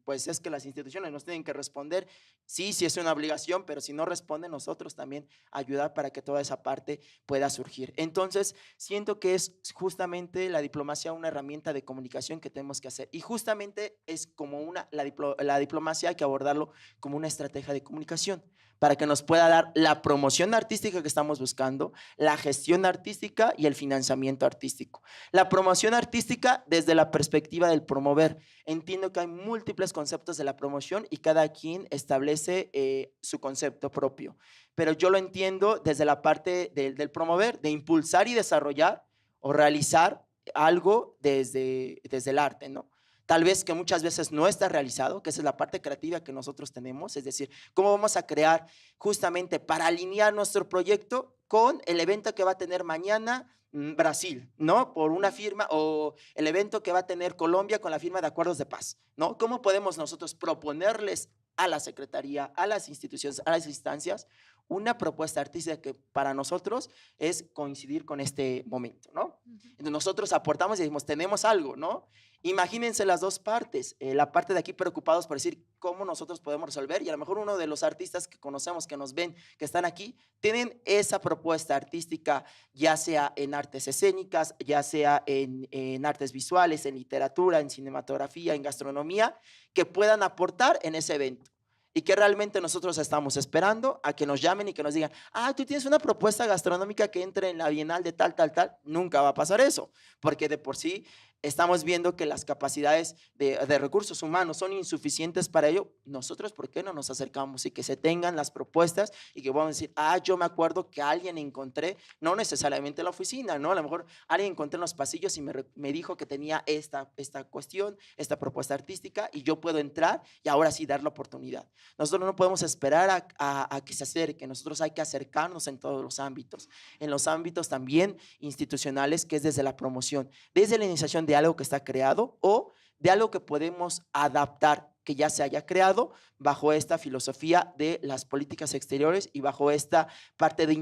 pues es que las instituciones nos tienen que responder, sí, sí es una obligación, pero si no responden nosotros también ayudar para que toda esa parte pueda surgir. Entonces, siento que es justamente la diplomacia una herramienta de comunicación que tenemos que hacer y justamente es como la diplomacia hay que abordarlo como una estrategia de comunicación para que nos pueda dar la promoción artística que estamos buscando, la gestión artística y el financiamiento artístico. La promoción artística desde la perspectiva del promover. Entiendo que hay múltiples conceptos de la promoción y cada quien establece su concepto propio, pero yo lo entiendo desde la parte del promover, de impulsar y desarrollar o realizar algo desde el arte, ¿no? Tal vez que muchas veces no está realizado, que esa es la parte creativa que nosotros tenemos, es decir, cómo vamos a crear justamente para alinear nuestro proyecto con el evento que va a tener mañana Brasil, ¿no? Por una firma o el evento que va a tener Colombia con la firma de acuerdos de paz, ¿no? ¿Cómo podemos nosotros proponerles a la Secretaría, a las instituciones, a las instancias, una propuesta artística que para nosotros es coincidir con este momento, ¿no? Entonces nosotros aportamos y decimos, tenemos algo, ¿no? Imagínense las dos partes, la parte de aquí preocupados por decir cómo nosotros podemos resolver y a lo mejor uno de los artistas que conocemos, que nos ven, que están aquí, tienen esa propuesta artística, ya sea en artes escénicas, ya sea en artes visuales, en literatura, en cinematografía, en gastronomía, que puedan aportar en ese evento. Y que realmente nosotros estamos esperando a que nos llamen y que nos digan, ah, tú tienes una propuesta gastronómica que entre en la Bienal de tal, tal, tal. Nunca va a pasar eso, porque de por sí estamos viendo que las capacidades de recursos humanos son insuficientes para ello. Nosotros, ¿por qué no nos acercamos y que se tengan las propuestas y que vamos a decir, ah, yo me acuerdo que alguien encontré, no necesariamente en la oficina, ¿no? A lo mejor alguien encontré en los pasillos y me dijo que tenía esta cuestión, esta propuesta artística y yo puedo entrar y ahora sí dar la oportunidad. Nosotros no podemos esperar a que se acerque, nosotros hay que acercarnos en todos los ámbitos, en los ámbitos también institucionales, que es desde la promoción, desde la iniciación de algo que está creado o de algo que podemos adaptar, que ya se haya creado bajo esta filosofía de las políticas exteriores y bajo esta parte de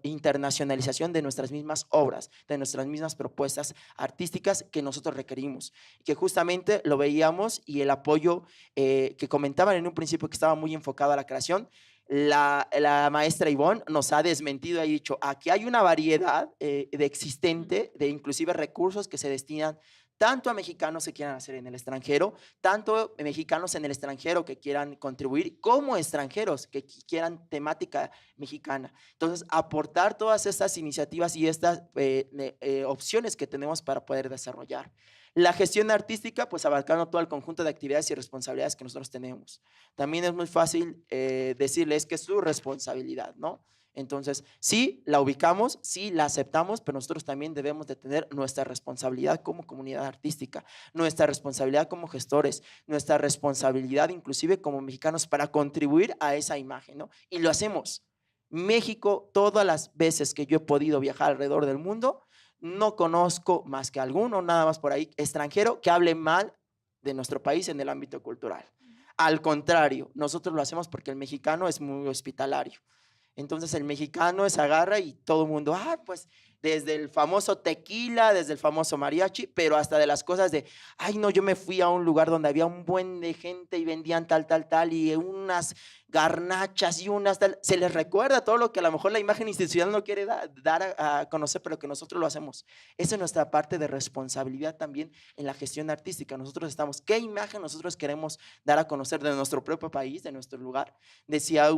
internacionalización de nuestras mismas obras, de nuestras mismas propuestas artísticas que nosotros requerimos, que justamente lo veíamos y el apoyo que comentaban en un principio que estaba muy enfocado a la creación. La maestra Ivonne nos ha desmentido y ha dicho, aquí hay una variedad de existente de inclusive recursos que se destinan tanto a mexicanos que quieran hacer en el extranjero, tanto mexicanos en el extranjero que quieran contribuir, como extranjeros que quieran temática mexicana. Entonces, aportar todas estas iniciativas y estas opciones que tenemos para poder desarrollar. La gestión artística, pues abarcando todo el conjunto de actividades y responsabilidades que nosotros tenemos. También es muy fácil decirles que es su responsabilidad, ¿no? Entonces, sí, la ubicamos, sí, la aceptamos, pero nosotros también debemos de tener nuestra responsabilidad como comunidad artística, nuestra responsabilidad como gestores, nuestra responsabilidad inclusive como mexicanos para contribuir a esa imagen, ¿no? Y lo hacemos. México, todas las veces que yo he podido viajar alrededor del mundo, no conozco más que alguno, nada más por ahí, extranjero que hable mal de nuestro país en el ámbito cultural. Al contrario, nosotros lo hacemos porque el mexicano es muy hospitalario. Entonces el mexicano se agarra y todo el mundo, pues desde el famoso tequila, desde el famoso mariachi, pero hasta de las cosas de, ay no, yo me fui a un lugar donde había un buen de gente y vendían tal, tal, tal, y unas garnachas y unas tal, se les recuerda todo lo que a lo mejor la imagen institucional no quiere dar a conocer, pero que nosotros lo hacemos. Esa es nuestra parte de responsabilidad también en la gestión artística. Nosotros estamos, ¿qué imagen nosotros queremos dar a conocer de nuestro propio país, de nuestro lugar? Decía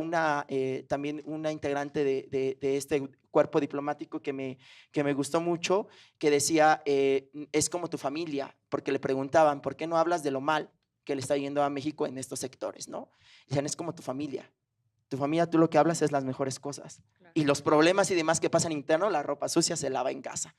también una integrante de este cuerpo diplomático que me gustó mucho, que decía, es como tu familia, porque le preguntaban, ¿por qué no hablas de lo mal que le está yendo a México en estos sectores, ¿no? Dicen, es como tu familia, tú lo que hablas es las mejores cosas, claro. Y los problemas y demás que pasan interno, la ropa sucia se lava en casa,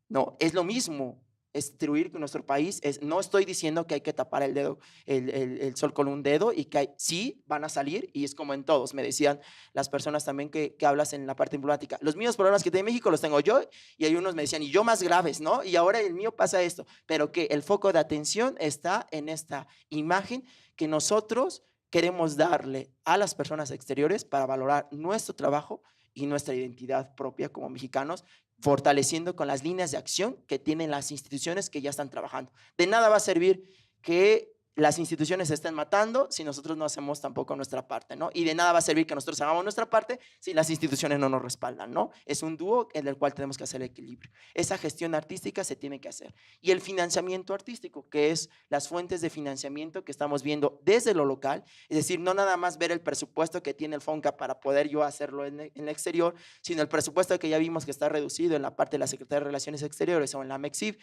¿no? Es lo mismo. Destruir nuestro país, no estoy diciendo que hay que tapar el dedo, el sol con un dedo y que sí van a salir y es como en todos, me decían las personas también que hablas en la parte diplomática, los mismos problemas que tiene México los tengo yo y hay unos me decían y yo más graves, ¿no? Y ahora el mío pasa esto, pero que el foco de atención está en esta imagen que nosotros queremos darle a las personas exteriores para valorar nuestro trabajo y nuestra identidad propia como mexicanos, fortaleciendo con las líneas de acción que tienen las instituciones que ya están trabajando. De nada va a servir que las instituciones se estén matando si nosotros no hacemos tampoco nuestra parte, ¿no? Y de nada va a servir que nosotros hagamos nuestra parte si las instituciones no nos respaldan, ¿no? Es un dúo en el cual tenemos que hacer el equilibrio. Esa gestión artística se tiene que hacer. Y el financiamiento artístico, que es las fuentes de financiamiento que estamos viendo desde lo local, es decir, no nada más ver el presupuesto que tiene el FONCA para poder yo hacerlo en el exterior, sino el presupuesto que ya vimos que está reducido en la parte de la Secretaría de Relaciones Exteriores o en la MEXIF,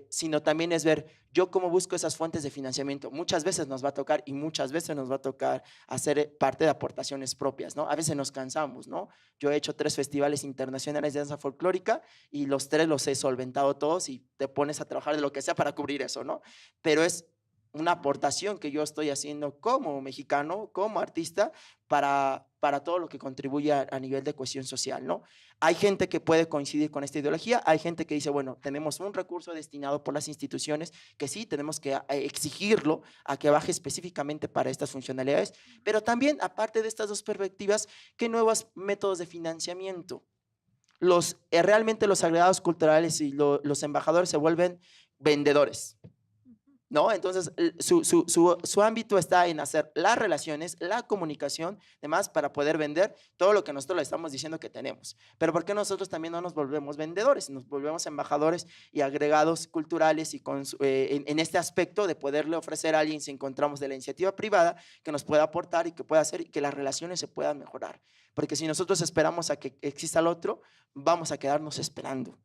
sino también es ver yo cómo busco esas fuentes de financiamiento. Muchas veces nos va a tocar y muchas veces nos va a tocar hacer parte de aportaciones propias, ¿no? A veces nos cansamos, ¿no? Yo he hecho 3 festivales internacionales de danza folclórica y los 3 los he solventado todos y te pones a trabajar de lo que sea para cubrir eso, ¿no? Pero es una aportación que yo estoy haciendo como mexicano, como artista, para todo lo que contribuye a nivel de cohesión social, ¿no? Hay gente que puede coincidir con esta ideología, hay gente que dice, bueno, tenemos un recurso destinado por las instituciones que sí, tenemos que exigirlo a que baje específicamente para estas funcionalidades, pero también, aparte de estas dos perspectivas, ¿qué nuevos métodos de financiamiento? Realmente los agregados culturales y los embajadores se vuelven vendedores, ¿no? Entonces, su ámbito está en hacer las relaciones, la comunicación, demás, para poder vender todo lo que nosotros le estamos diciendo que tenemos. Pero ¿por qué nosotros también no nos volvemos vendedores? Nos volvemos embajadores y agregados culturales y en este aspecto de poderle ofrecer a alguien, si encontramos de la iniciativa privada, que nos pueda aportar y que pueda hacer que las relaciones se puedan mejorar. Porque si nosotros esperamos a que exista el otro, vamos a quedarnos esperando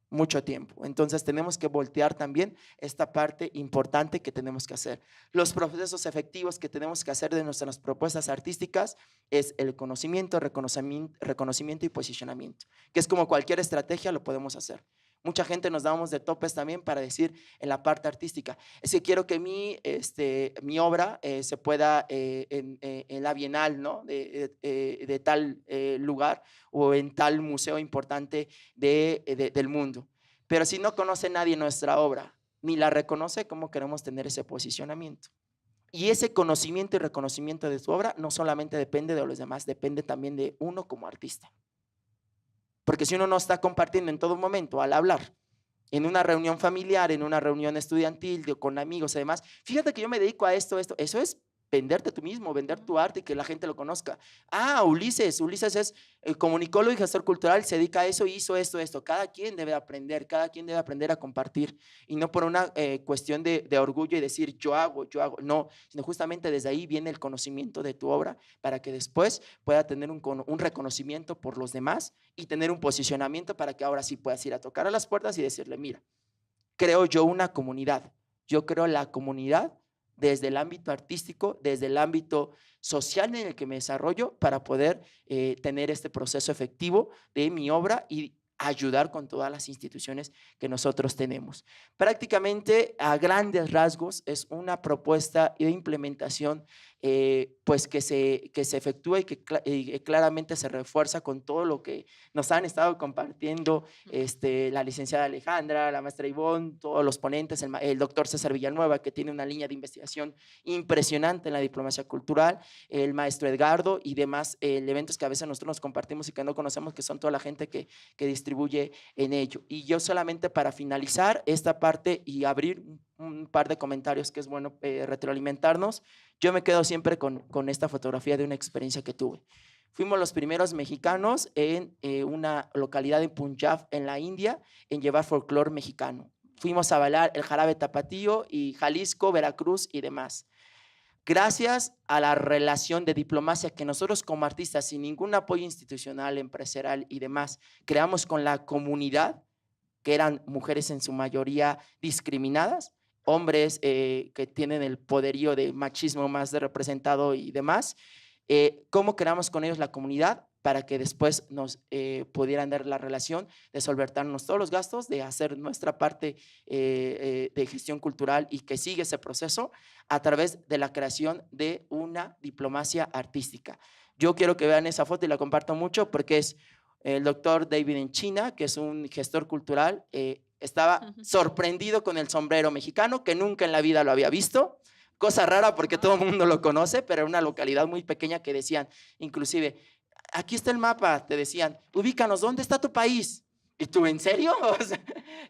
mucho tiempo. Entonces tenemos que voltear también esta parte importante que tenemos que hacer. Los procesos efectivos que tenemos que hacer de nuestras propuestas artísticas es el conocimiento, reconocimiento y posicionamiento, que es como cualquier estrategia lo podemos hacer. Mucha gente nos damos de topes también para decir en la parte artística, es que quiero que mi obra se pueda en la Bienal, ¿no? de tal lugar o en tal museo importante del mundo. Pero si no conoce nadie nuestra obra, ni la reconoce, ¿cómo queremos tener ese posicionamiento? Y ese conocimiento y reconocimiento de su obra no solamente depende de los demás, depende también de uno como artista. Porque si uno no está compartiendo en todo momento al hablar, en una reunión familiar, en una reunión estudiantil, con amigos y demás, fíjate que yo me dedico a esto, eso es venderte tú mismo, vender tu arte y que la gente lo conozca. Ulises es comunicólogo y gestor cultural, se dedica a eso y hizo esto. Cada quien debe aprender a compartir y no por una cuestión de orgullo y decir yo hago, no, sino justamente desde ahí viene el conocimiento de tu obra para que después pueda tener un reconocimiento por los demás y tener un posicionamiento para que ahora sí puedas ir a tocar a las puertas y decirle, mira, creo yo una comunidad, yo creo la comunidad desde el ámbito artístico, desde el ámbito social en el que me desarrollo para poder tener este proceso efectivo de mi obra y ayudar con todas las instituciones que nosotros tenemos. Prácticamente a grandes rasgos es una propuesta de implementación pues que se efectúa y que claramente se refuerza con todo lo que nos han estado compartiendo la licenciada Alejandra, la maestra Ivonne, todos los ponentes, el doctor César Villanueva, que tiene una línea de investigación impresionante en la diplomacia cultural, el maestro Edgardo y demás eventos que a veces nosotros nos compartimos y que no conocemos, que son toda la gente que distribuye en ello. Y yo solamente para finalizar esta parte y abrir un par de comentarios que es bueno retroalimentarnos, yo me quedo siempre con esta fotografía de una experiencia que tuve. Fuimos los primeros mexicanos en una localidad en Punjab, en la India, en llevar folclore mexicano. Fuimos a bailar el jarabe tapatío y Jalisco, Veracruz y demás. Gracias a la relación de diplomacia que nosotros como artistas, sin ningún apoyo institucional, empresarial y demás, creamos con la comunidad, que eran mujeres en su mayoría discriminadas, hombres que tienen el poderío de machismo más representado y demás, cómo creamos con ellos la comunidad para que después nos pudieran dar la relación de solventarnos todos los gastos, de hacer nuestra parte de gestión cultural y que sigue ese proceso a través de la creación de una diplomacia artística. Yo quiero que vean esa foto y la comparto mucho porque es el doctor David Enchina, que es un gestor cultural, estaba sorprendido con el sombrero mexicano, que nunca en la vida lo había visto. Cosa rara porque todo el mundo lo conoce, pero era una localidad muy pequeña que decían, inclusive, aquí está el mapa, te decían, ubícanos, ¿dónde está tu país? ¿Y tú, en serio? O sea,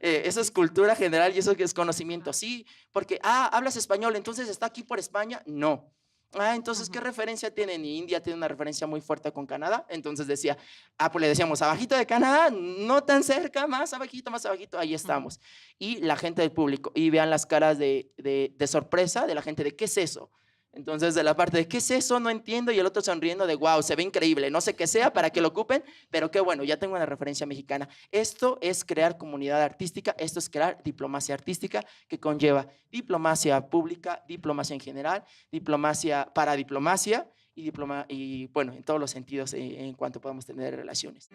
eso es cultura general y eso es conocimiento. Sí, porque, ¿hablas español? Entonces, ¿está aquí por España? No. Entonces, ¿qué referencia tienen? Y India tiene una referencia muy fuerte con Canadá. Entonces decía, pues le decíamos, abajito de Canadá, no tan cerca, más abajito, ahí estamos. Y la gente del público, y vean las caras de sorpresa de la gente de, ¿qué es eso? Entonces, de la parte de, ¿qué es eso? No entiendo. Y el otro sonriendo de, wow, se ve increíble. No sé qué sea, para que lo ocupen, pero qué bueno, ya tengo una referencia mexicana. Esto es crear comunidad artística, esto es crear diplomacia artística que conlleva diplomacia pública, diplomacia en general, diplomacia para diplomacia y bueno, en todos los sentidos en cuanto podamos tener relaciones.